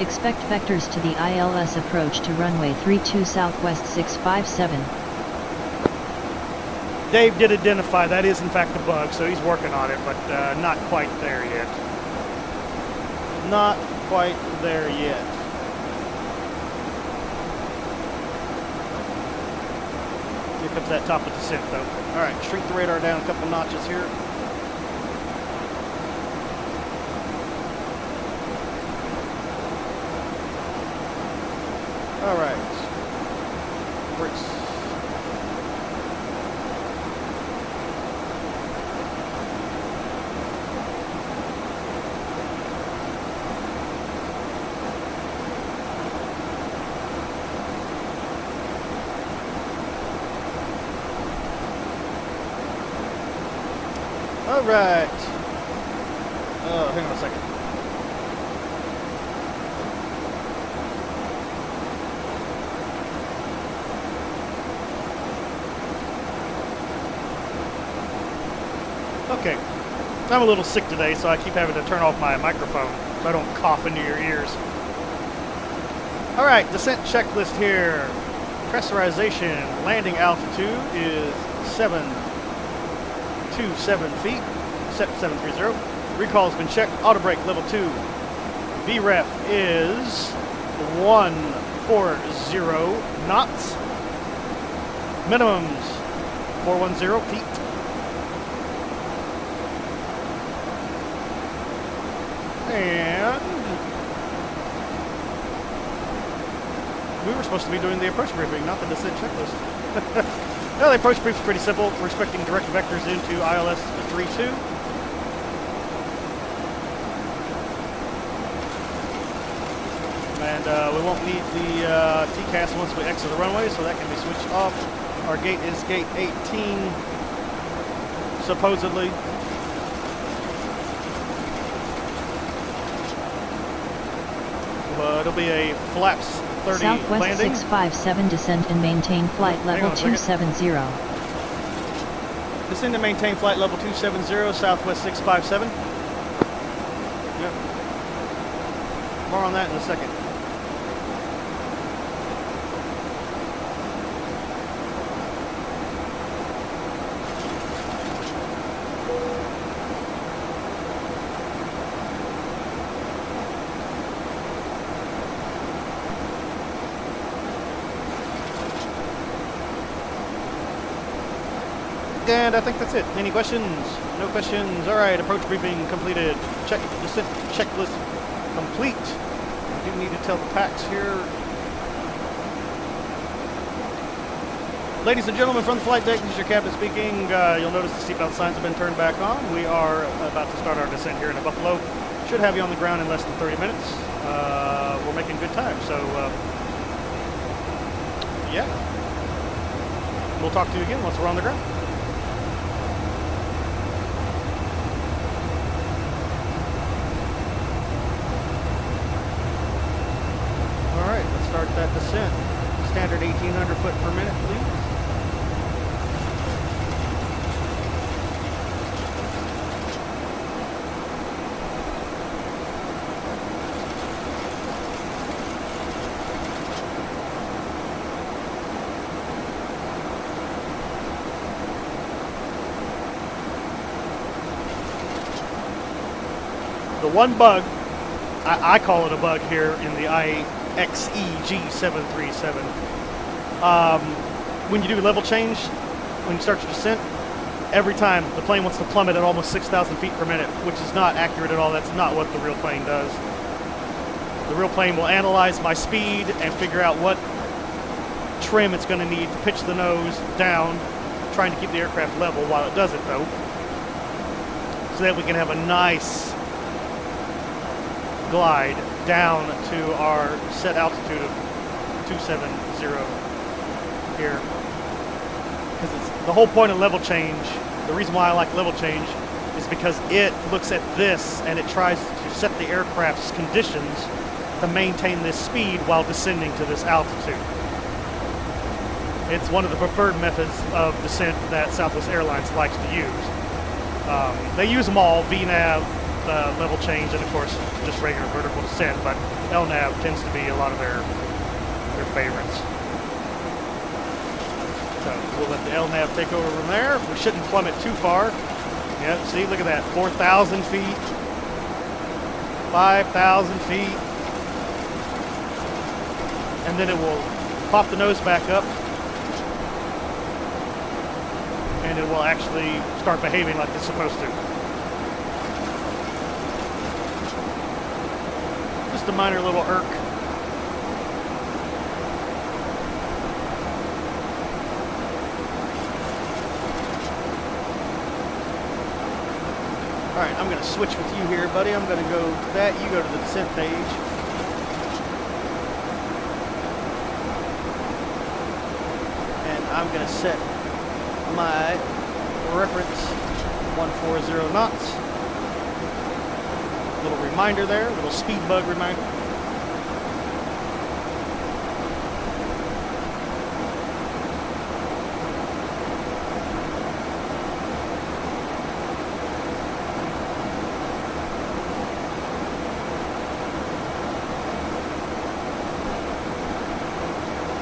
Expect vectors to the ILS approach to runway 32 Southwest 657.
Dave did identify that is in fact a bug, so he's working on it, but not quite there yet. Not quite there yet. Here comes that top of descent though. Alright, shrink the radar down a couple notches here. Alright. Brakes. Alright. Hang on a second. Okay. I'm a little sick today, so I keep having to turn off my microphone so I don't cough into your ears. Alright, descent checklist here. Pressurization, landing altitude is 727 feet, set 730. Recall's been checked, auto brake level 2. VREF is 140 knots. Minimums 410 feet. And we were supposed to be doing the approach briefing, not the descent checklist. Well, the approach brief is pretty simple. We're expecting direct vectors into ILS 32. And we won't need the TCAS once we exit the runway, so that can be switched off. Our gate is gate 18, supposedly. It'll be a flaps 30
Southwest
landing.
657 descend and maintain flight level 270.
Descend and maintain flight level 270, Southwest 657. Yep. More on that in a second. And I think that's it. Any questions? No questions. All right, approach briefing completed. Descent checklist complete. I do need to tell the packs here. Ladies and gentlemen from the flight deck, this is your captain speaking. You'll notice the seatbelt signs have been turned back on. We are about to start our descent here in Buffalo. Should have you on the ground in less than 30 minutes. We're making good time, so yeah. We'll talk to you again once we're on the ground. Start that descent. Standard 1800 foot per minute, please. The one bug, I call it a bug here in the IXEG 737. When you do level change, when you start your descent, every time the plane wants to plummet at almost 6,000 feet per minute, which is not accurate at all. That's not what the real plane does. The real plane will analyze my speed and figure out what trim it's going to need to pitch the nose down, trying to keep the aircraft level while it does it though, so that we can have a nice glide down to our set altitude of 270 here. Because it's the whole point of level change. The reason why I like level change is because it looks at this and it tries to set the aircraft's conditions to maintain this speed while descending to this altitude. It's one of the preferred methods of descent that Southwest Airlines likes to use. They use them all, VNAV, level change, and of course just regular vertical descent, but LNAV tends to be a lot of their favorites. So we'll let the LNAV take over from there. We shouldn't plummet too far. Yeah, see, look at that, 4,000 feet, 5,000 feet, and then it will pop the nose back up, and it will actually start behaving like it's supposed to. Just a minor little irk. Alright, I'm going to switch with you here, buddy. I'm going to go to that. You go to the descent page. And I'm going to set my reference 140 knots. Little reminder there, little speed bug reminder.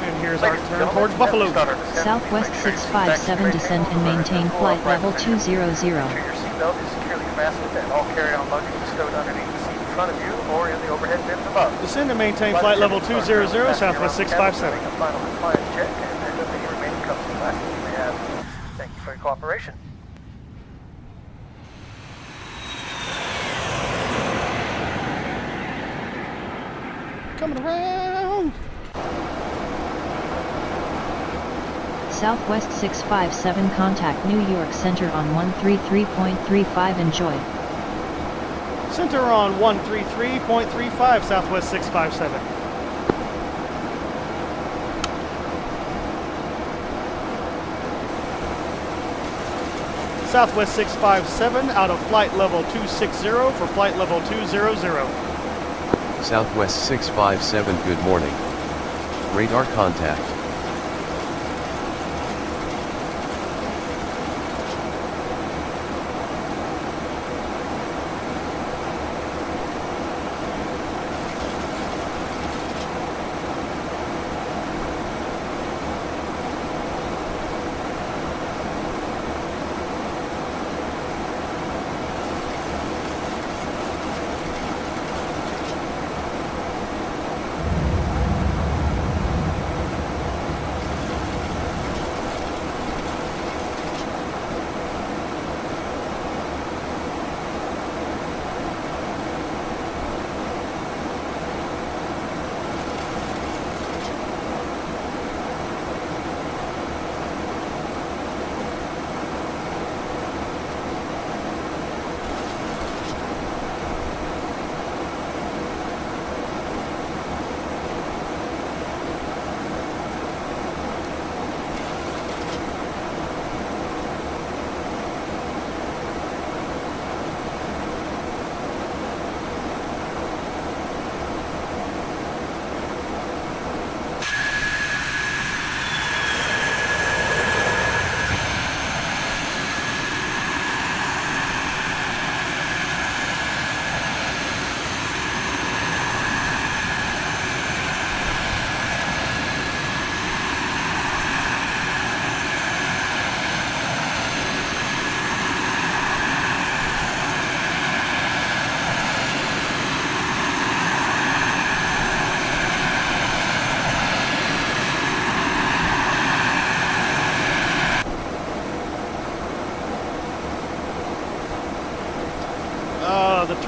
And here's our turn towards Buffalo.
Southwest 657 descend and maintain flight level 200.
Ensure your seatbelt is securely fastened and all carry-on luggage is stowed underneath the seat in front of you or in the overhead bins above.
Descend and maintain flight level 200, Southwest 657.
A final compliance check and then the remaining cups and glasses you may have. Thank you for your cooperation.
Coming around.
Southwest 657 contact New York Center on 133.35. Enjoy.
Center on 133.35, Southwest 657. Southwest 657 out of flight level 260 for flight level 200.
Southwest 657, good morning. Radar contact.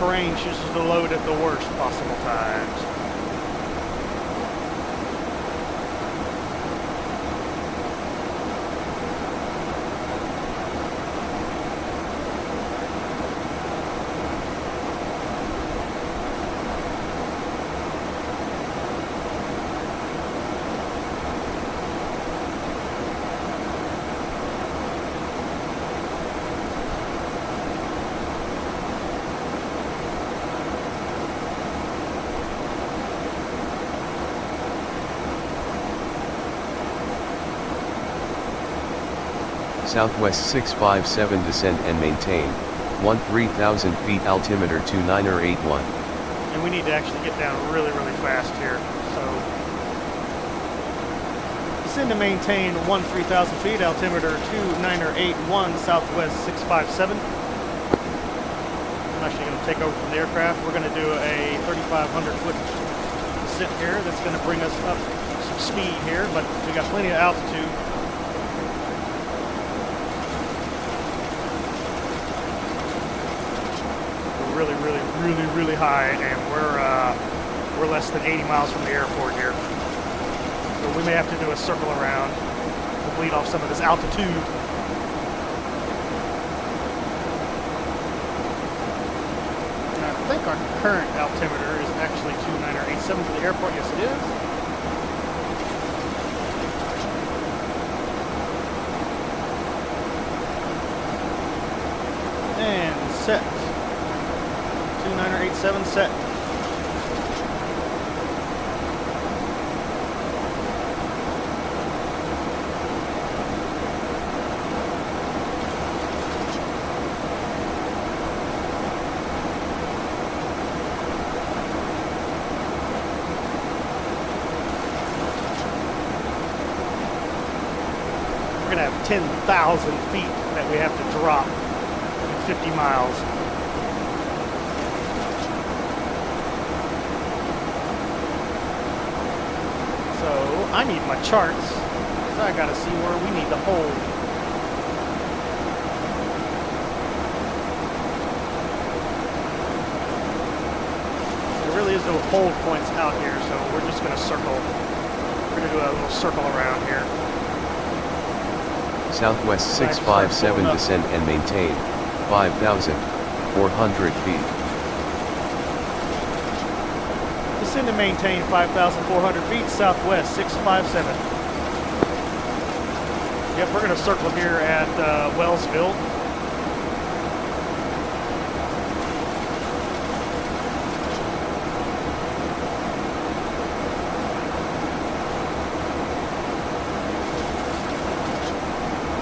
terrain chooses to load at the worst possible times.
Southwest 657 descend and maintain, 13,000 feet altimeter 29er81.
And we need to actually get down really, really fast here. So, descend and maintain 13,000 feet altimeter 29er81 Southwest 657. I'm actually going to take over from the aircraft. We're going to do a 3,500 foot descent here. That's going to bring us up some speed here, but we got plenty of altitude. Really, really, really, really high, and we're less than 80 miles from the airport here. So we may have to do a circle around to bleed off some of this altitude. And I think our current altimeter is actually 2987 for the airport. Yes, it is. And set. 2987 set. We're gonna have 10,000 feet that we have to drop in 50 miles. I need my charts, because I gotta see where we need to hold. There really is no hold points out here, so we're just gonna circle. We're gonna do a little circle around here.
Southwest 657 descend and maintain, 5,400 feet.
Descend and maintain 5,400 feet, Southwest 657. Yep, we're going to circle here at Wellsville.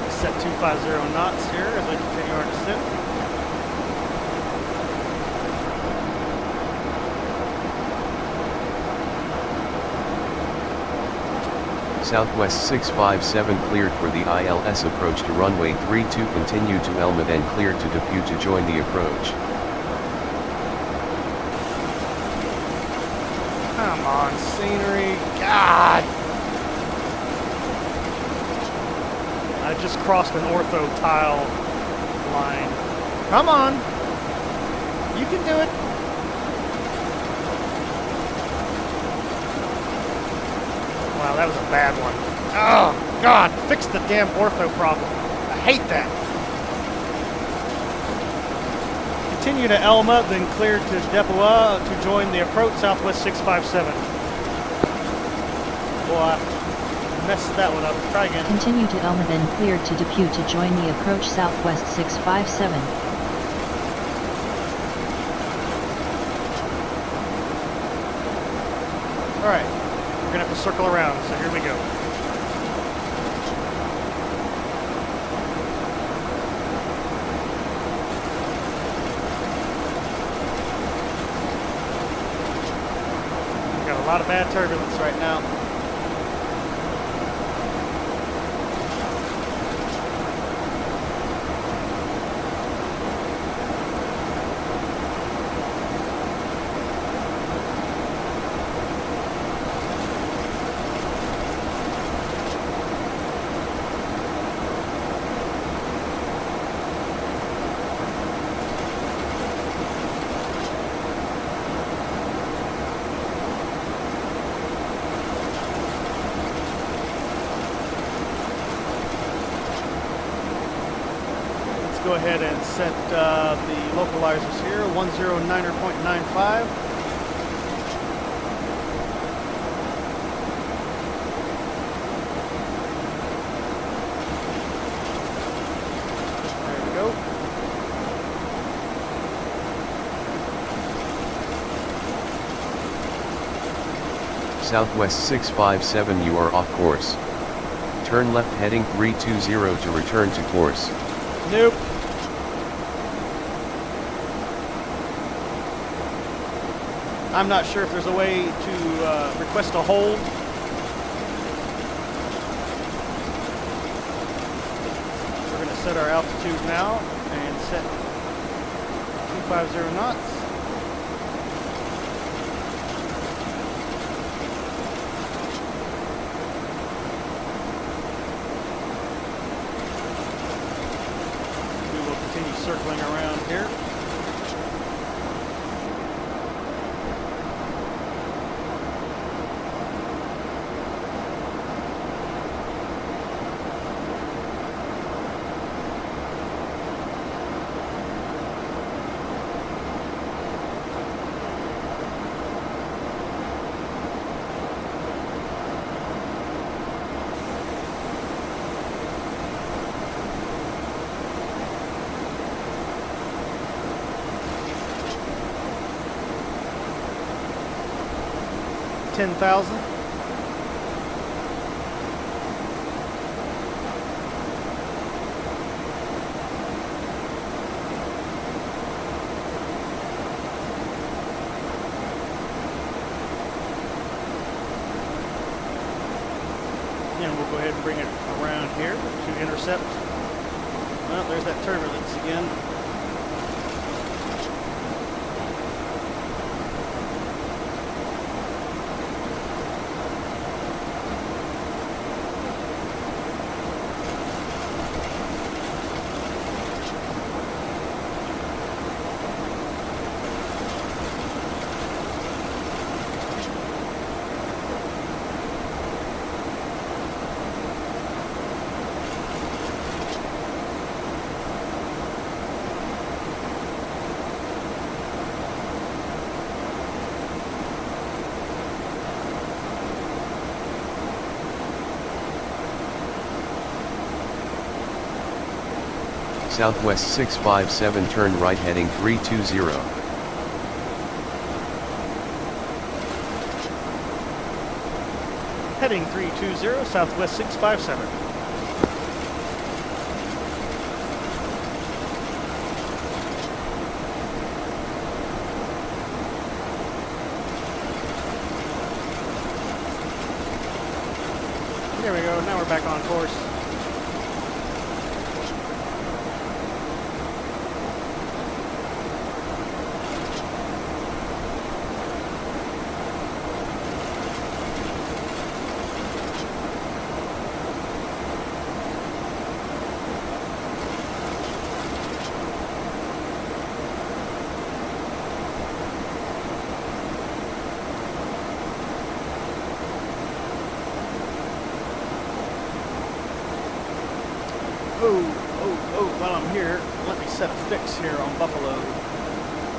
Set 250 knots here as we continue our descent.
Southwest 657 cleared for the ILS approach to runway 32, continue to Elma, then cleared to Depew to join the approach.
Come on, scenery. God! I just crossed an ortho tile line. Come on! You can do it! Wow, that was a bad one. Oh, God, fix the damn ortho problem. I hate that. Continue to Elma, then clear to Depew to join the approach, Southwest 657. Boy, I messed that one up. Try again.
Continue to Elma, then clear to Depew to join the approach, Southwest 657.
All right. We're going to have to circle around, so here we go. We've got a lot of bad turbulence right now. go ahead and set the localizers here, 109.95. There we go.
Southwest 657, you are off course. Turn left heading 320 to return to course.
Nope. I'm not sure if there's a way to request a hold. We're going to set our altitude now and set 250 knots. Circling around here. $10,000. And we'll go ahead and bring it around here to intercept. Well, there's that turbulence again.
Southwest 657, turn right heading 320.
Heading 320, Southwest 657. There we go, now we're back on course. While I'm here, let me set a fix here on Buffalo.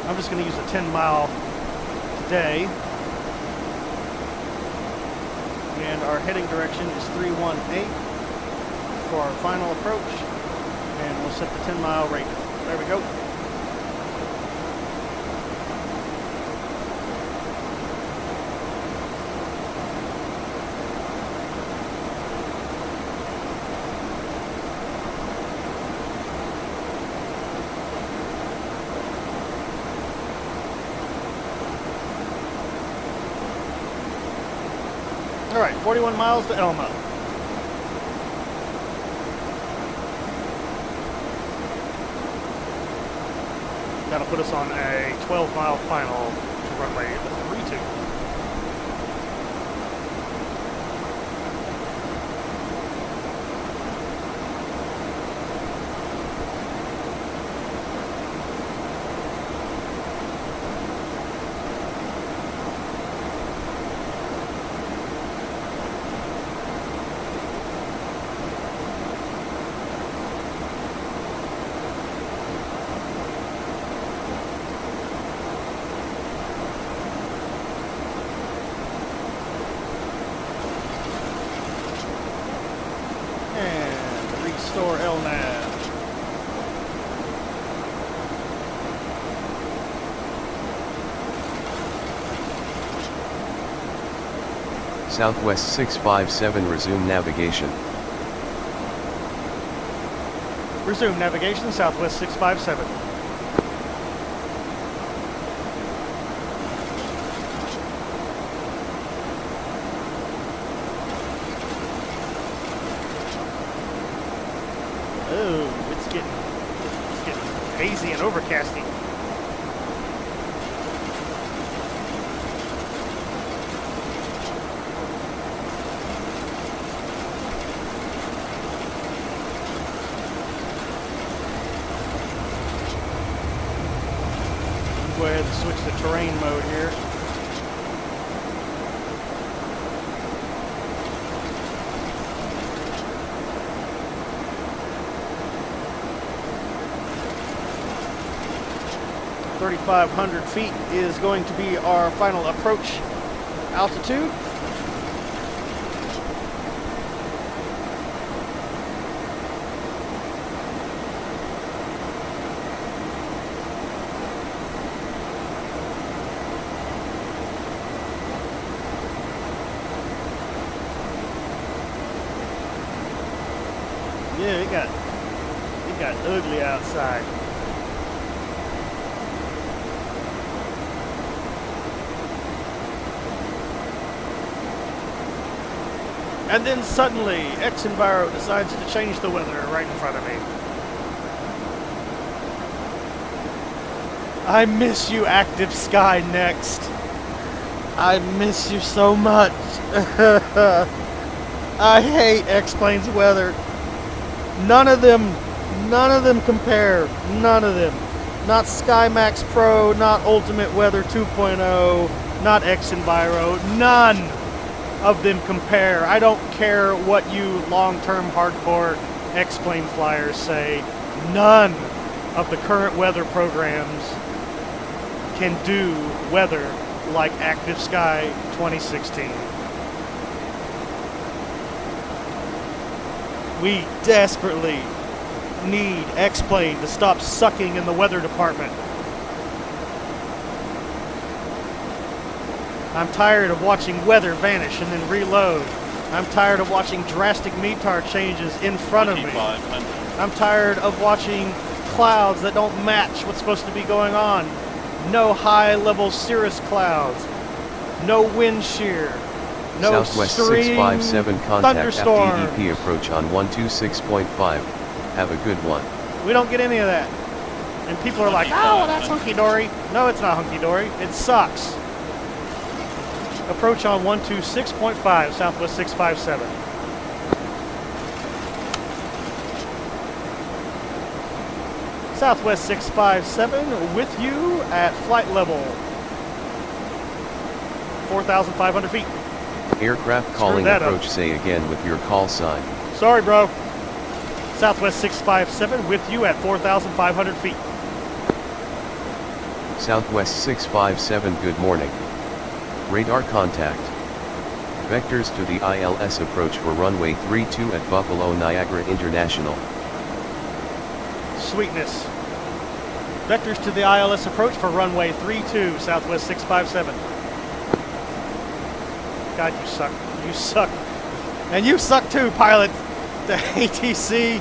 I'm just going to use a 10 mile today. And our heading direction is 318 for our final approach. And we'll set the 10 mile rate. There we go. All right, 41 miles to Elma. That'll put us on a 12-mile final to runway 32. Store LNAV.
Southwest 657 resume navigation.
Resume navigation, Southwest 657. Oh, it's getting hazy and overcasty. Go ahead and switch to terrain mode here. (3,500 feet) is going to be our final approach altitude. Yeah, it got ugly outside. And then suddenly, xEnviro decides to change the weather right in front of me. I miss you, Active Sky Next. I miss you so much. I hate X-Plane's weather. None of them compare. None of them. Not SkyMax Pro, not Ultimate Weather 2.0, not xEnviro. None of them compare. I don't care what you long-term hardcore X-Plane flyers say. None of the current weather programs can do weather like Active Sky 2016. We desperately need X-Plane to stop sucking in the weather department. I'm tired of watching weather vanish and then reload. I'm tired of watching drastic METAR changes in front of me. I'm tired of watching clouds that don't match what's supposed to be going on. No high-level cirrus clouds. No wind shear. No
Southwest
extreme
657 contact
thunderstorms.
FDDP approach on 126.5. Have a good one.
We don't get any of that. And people are like, oh, well, that's hunky-dory. No, it's not hunky-dory. It sucks. Approach on 126.5, Southwest 657. Southwest 657 with you at flight level 4,500 feet.
Aircraft calling approach, say again with your call sign.
Sorry, bro. Southwest 657 with you at 4,500 feet.
Southwest 657, good morning. Radar contact. Vectors to the ILS approach for runway 32 at Buffalo Niagara International.
Sweetness. Vectors to the ILS approach for runway 32, Southwest 657. God, you suck. You suck. And you suck too, pilot. The ATC.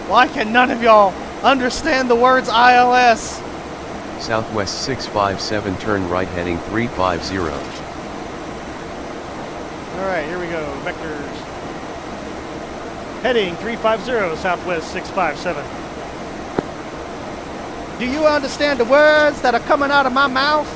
Why can none of y'all understand the words ILS?
Southwest 657, turn right heading 350.
Alright, here we go. Vectors. Heading 350, Southwest 657. Do you understand the words that are coming out of my mouth?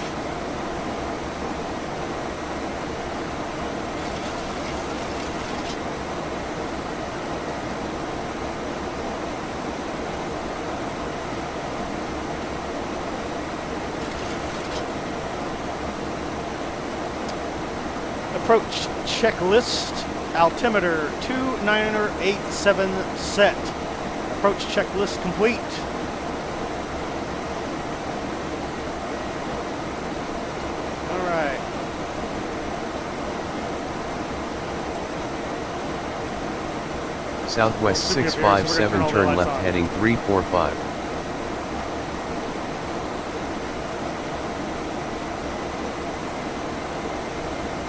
Approach checklist, altimeter 2987 set. Approach checklist complete. All right.
Southwest
Super here, so we're gonna
657
turn all the
turn
lights
left
on.
heading 345.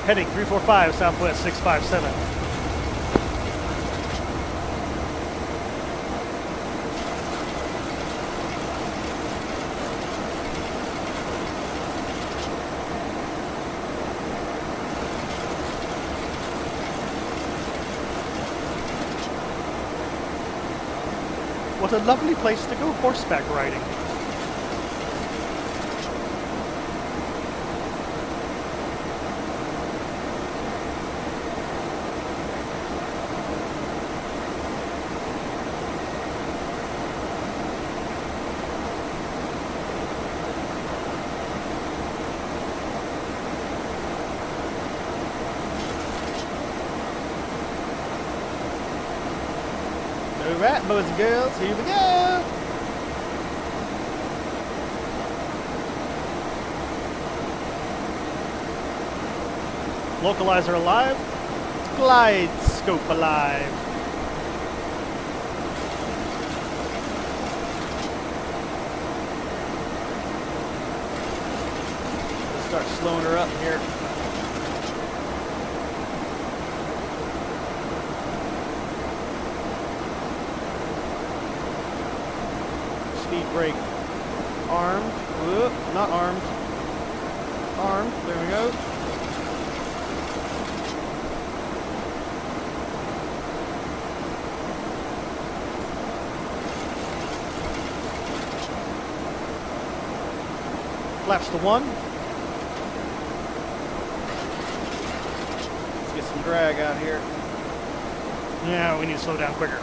Heading 345, Southwest 657. What a lovely place to go horseback riding. Alright, boys and girls, here we go! Localizer alive. Glide scope alive. Let's start slowing her up here. Speed brake armed. Whoop, not armed. Armed. There we go. Flaps to 1. Let's get some drag out here. Yeah, we need to slow down quicker.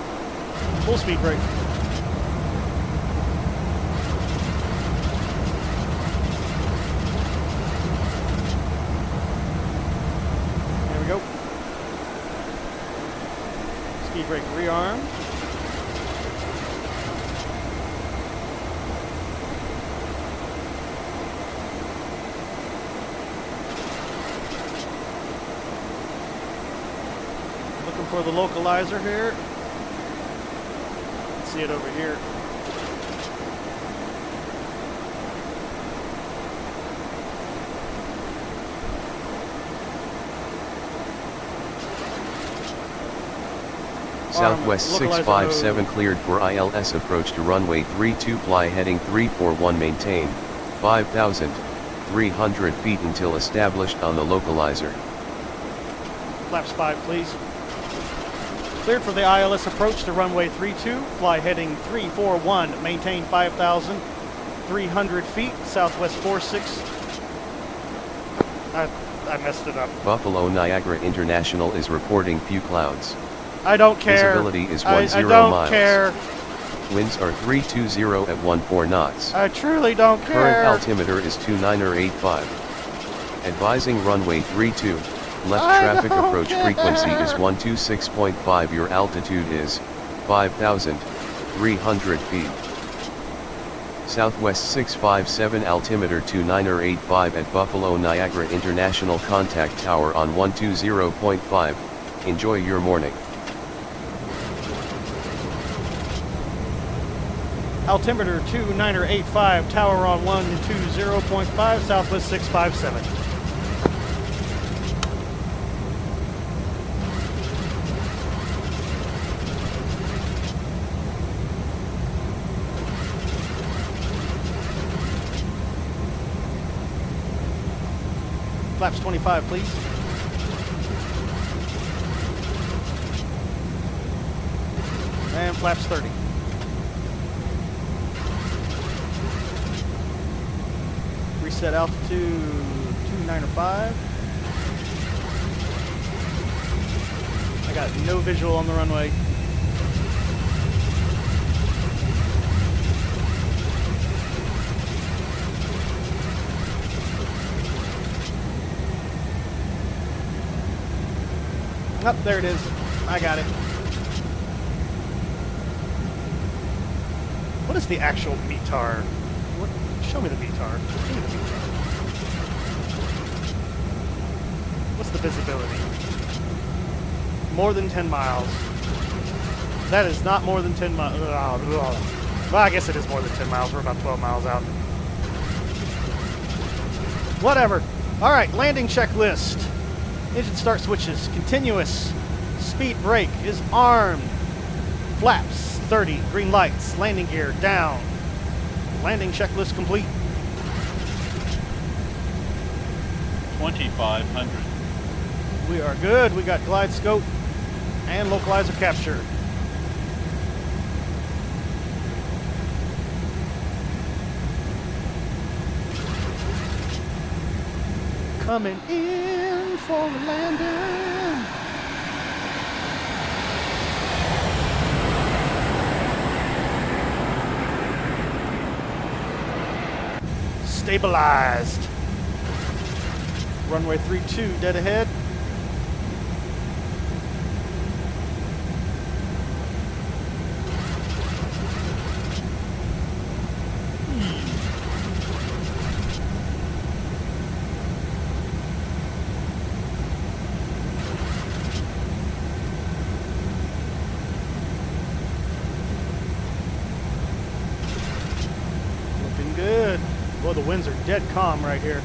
Full speed brake. There we go. Speed brake rearmed. For the localizer here. Let's see it over here.
Southwest 657 cleared for ILS approach to runway 32, fly heading 341, maintain 5,300 feet until established on the localizer.
Flaps 5, please. Cleared for the ILS approach to runway 32, fly heading 341, maintain 5,300 feet, Southwest 46. I messed it up.
Buffalo Niagara International is reporting few clouds.
I don't care.
Visibility is 10
I don't
miles.
care.
Winds are 320 at 14 knots.
I truly don't care.
Current altimeter is 2985. Advising runway 32. Left traffic approach frequency is 126.5. Your altitude is 5,300 feet. Southwest 657 altimeter 2985 at Buffalo Niagara International, contact tower on 120.5. Enjoy your morning.
Altimeter 2985, tower on 120.5, Southwest 657. Flaps 25, please. And flaps 30. Reset altitude 295. I got no visual on the runway. Oh, there it is. I got it. What is the actual METAR? What? Show me the METAR. Show me the METAR. What's the visibility? More than 10 miles. That is not more than 10 miles. Well, I guess it is more than 10 miles. We're about 12 miles out. Whatever. All right, landing checklist. Engine start switches. Continuous. Speed brake is armed. Flaps 30. Green lights. Landing gear down. Landing checklist complete.
2,500.
We are good. We got glide scope and localizer capture. Coming in for the landing. Stabilized. Runway 32 dead ahead. Looking good. Boy, the winds are dead calm right here.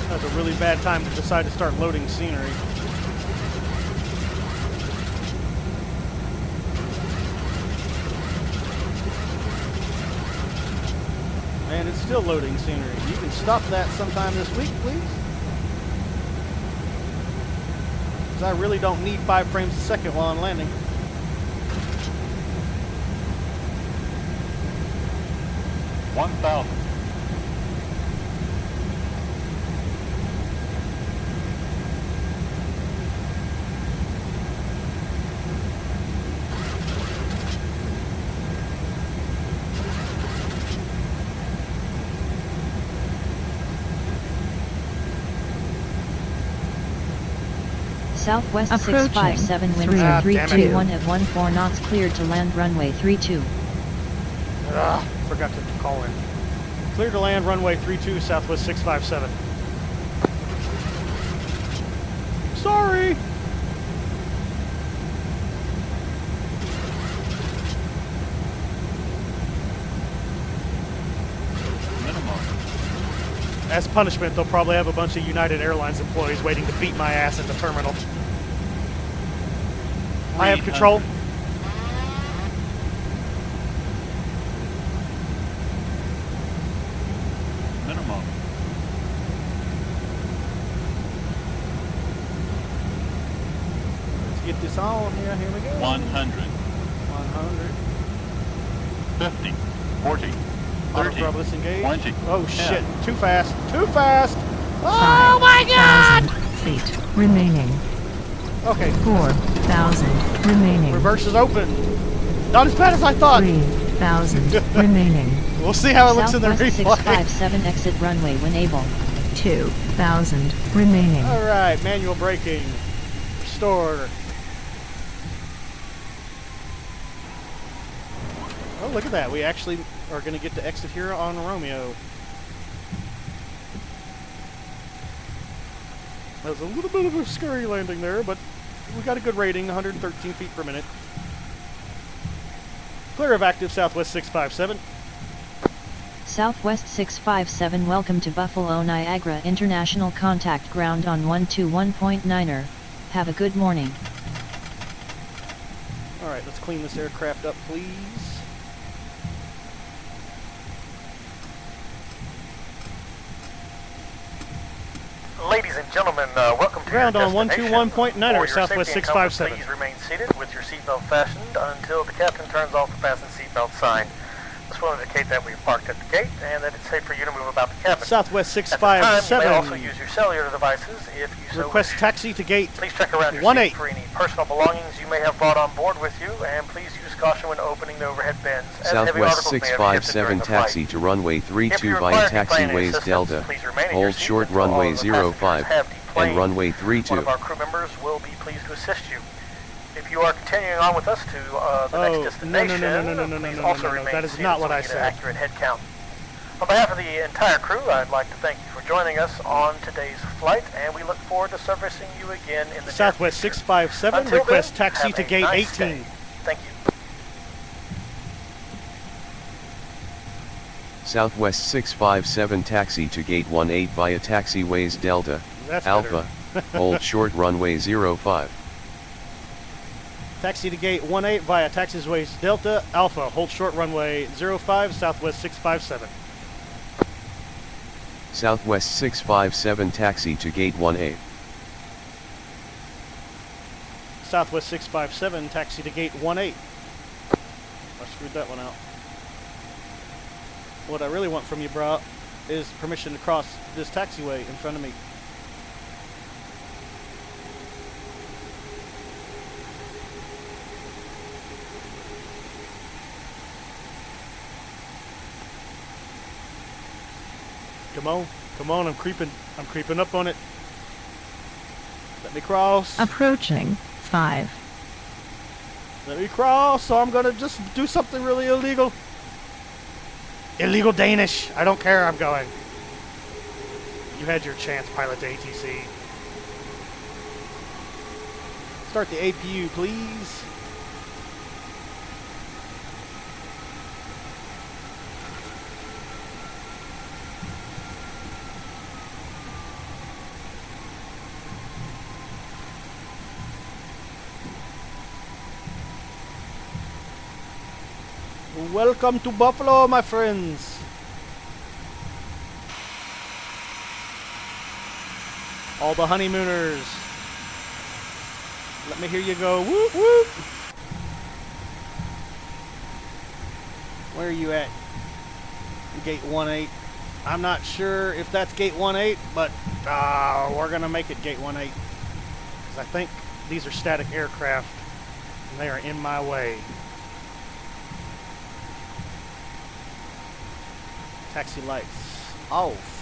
That's a really bad time to decide to start loading scenery. And it's still loading scenery. You can stop that sometime this week, please. Because I really don't need 5 frames a second while I'm landing.
$1,000.
Southwest
Approaching.
657, winds
Three.
are
Damn it.
321 at 14 knots, cleared to land runway 32.
Forgot to call in. Clear to land runway 32, Southwest 657. Sorry.
Minimum.
As punishment, they'll probably have a bunch of United Airlines employees waiting to beat my ass at the terminal. I have control.
Minimum.
Let's get this on here. Here we go.
100.
100.
50. 40.
Auto
30.
throttle engage.
20.
Oh
10.
shit. Too fast. Too fast. Oh my god!
5,000 feet remaining.
Okay.
4,000 remaining.
Reverse is open. Not as bad as I thought.
3,000 remaining.
We'll see how it looks in the
Southwest
replay.
657, exit runway when able.
2,000 remaining.
Alright, manual braking. Restore. Oh, look at that. We actually are going to get to exit here on Romeo. That was a little bit of a scurry landing there, but we got a good rating, 113 feet per minute. Clear of active Southwest 657.
Southwest 657, welcome to Buffalo Niagara International, contact ground on 121.9er. Have a good morning.
Alright, let's clean this aircraft up, please.
Ladies and gentlemen, welcome to
Ground
your
on
destination.
121.9
For your
Southwest
safety and comfort,
657.
Please remain seated with your seatbelt fastened until the captain turns off the fasten seatbelt sign. This will indicate that we've parked at the gate and that it's safe for you to move about the cabin.
Southwest
At this time, you
657.
may also use your cellular devices if you so
Request
wish.
taxi to gate
Please check around your
18.
seat for any personal belongings you may have brought on board with you, and please use caution when opening the overhead bins, as heavy
Southwest
articles may have shifted during
657
the
taxi
flight.
to runway
If
32
you
via
require deplaning
taxiways
assistance,
Delta.
please remain in your
Hold
seat
short
until all
runway
of the passengers
05
have
and
deplaned.
runway
One
32.
of our crew members will be pleased to assist you. If you are continuing on with us to the next destination, please also remain
that is
seated
not what
so we
I
get
said.
an accurate head count. On behalf of the entire crew, I'd like to thank you for joining us on today's flight, and we look forward to servicing you again in the
Southwest
near future.
657.
Until
Request
then,
taxi
have
to
a
gate
nice
18.
day. Thank you.
Southwest 657 taxi to gate 18 via taxiways Delta.
That's
Alpha. Hold short runway 05.
Taxi to gate 18 via taxiways Delta Alpha. Hold short runway 05 Southwest 657.
Southwest 657 taxi to gate 18.
Southwest 657 taxi to gate 18. I screwed that one out. What I really want from you, bro, is permission to cross this taxiway in front of me. Come on, I'm creeping up on it. Let me cross.
Approaching 5.
Let me cross, so I'm gonna just do something really illegal. Illegal Danish. I don't care, I'm going. You had your chance, pilot to ATC. Start the APU, please. Welcome to Buffalo, my friends. All the honeymooners. Let me hear you go, whoop, whoop. Where are you at? Gate 18. I'm not sure if that's gate 18, but we're going to make it gate 18. Because I think these are static aircraft, and they are in my way. Taxi lights off.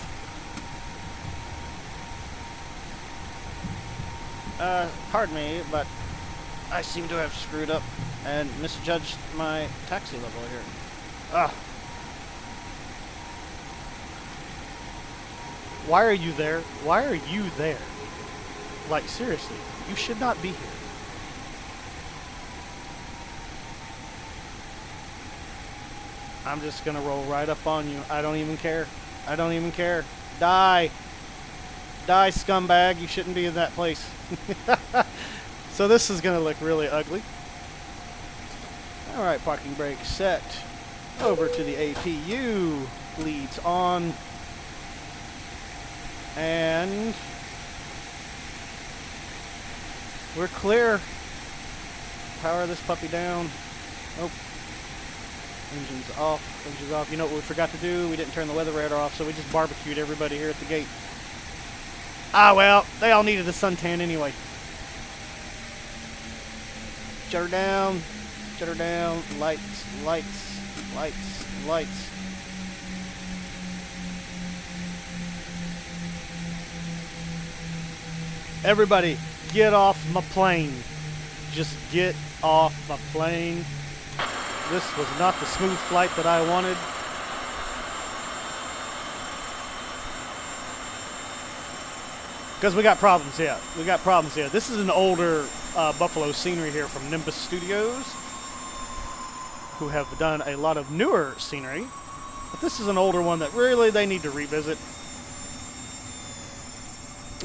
Pardon me, but I seem to have screwed up and misjudged my taxi level here. Why are you there? Why are you there? Like, seriously, you should not be here. I'm just gonna roll right up on you. I don't even care. I don't even care. Die. Die, scumbag. You shouldn't be in that place. So this is gonna look really ugly. Alright, parking brake set. Over to the APU. Leads on. And we're clear. Power this puppy down. Oh. Engine's off. Engine's off. You know what we forgot to do? We didn't turn the weather radar off, so we just barbecued everybody here at the gate. Ah, well, they all needed a suntan anyway. Shut her down. Shut her down. Lights, lights, lights, lights. Everybody, get off my plane. Just get off my plane. This was not the smooth flight that I wanted. Because we got problems, yeah. We got problems here. This is an older Buffalo scenery here from Nimbus Studios, who have done a lot of newer scenery. But this is an older one that really they need to revisit.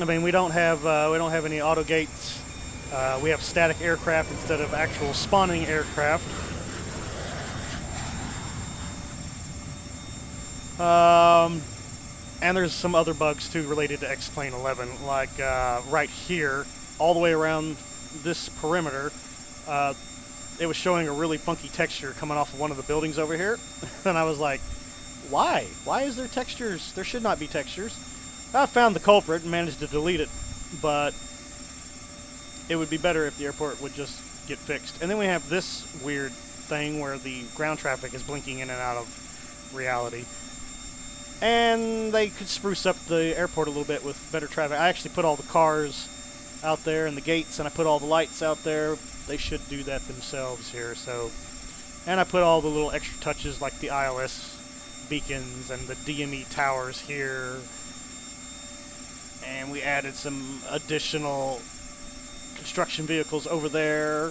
I mean, we don't have any auto gates. We have static aircraft instead of actual spawning aircraft. And there's some other bugs too related to X-Plane 11, like right here, all the way around this perimeter, it was showing a really funky texture coming off of one of the buildings over here. And I was like, why? Why is there textures? There should not be textures. I found the culprit and managed to delete it, but it would be better if the airport would just get fixed. And then we have this weird thing where the ground traffic is blinking in and out of reality. And they could spruce up the airport a little bit with better traffic. I actually put all the cars out there and the gates, and I put all the lights out there. They should do that themselves here. So, and I put all the little extra touches like the ILS beacons and the DME towers here. And we added some additional construction vehicles over there.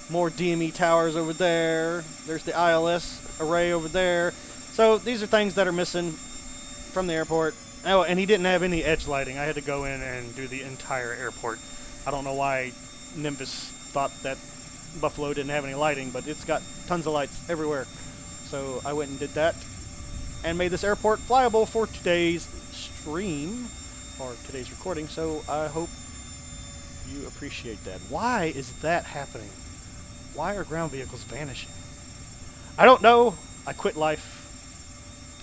More DME towers over there. There's the ILS array over there. So these are things that are missing from the airport. Oh, and he didn't have any edge lighting. I had to go in and do the entire airport. I don't know why Nimbus thought that Buffalo didn't have any lighting, but it's got tons of lights everywhere. So I went and did that and made this airport flyable for today's stream, or today's recording. So I hope you appreciate that. Why is that happening? Why are ground vehicles vanishing? I don't know. I quit life.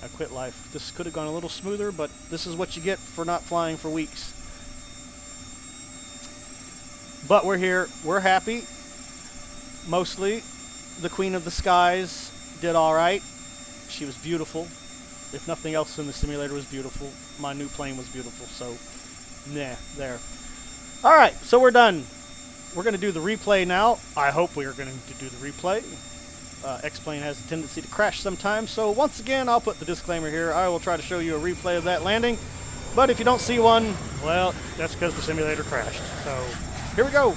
I quit life. This could have gone a little smoother, but this is what you get for not flying for weeks. But we're here. We're happy. Mostly. The Queen of the Skies did all right. She was beautiful. If nothing else in the simulator was beautiful, my new plane was beautiful. So, nah, there. All right, so we're done. We're going to do the replay now. I hope we are going to do the replay. X-Plane has a tendency to crash sometimes, so once again, I'll put the disclaimer here. I will try to show you a replay of that landing, but if you don't see one, well, that's because the simulator crashed. So, here we go.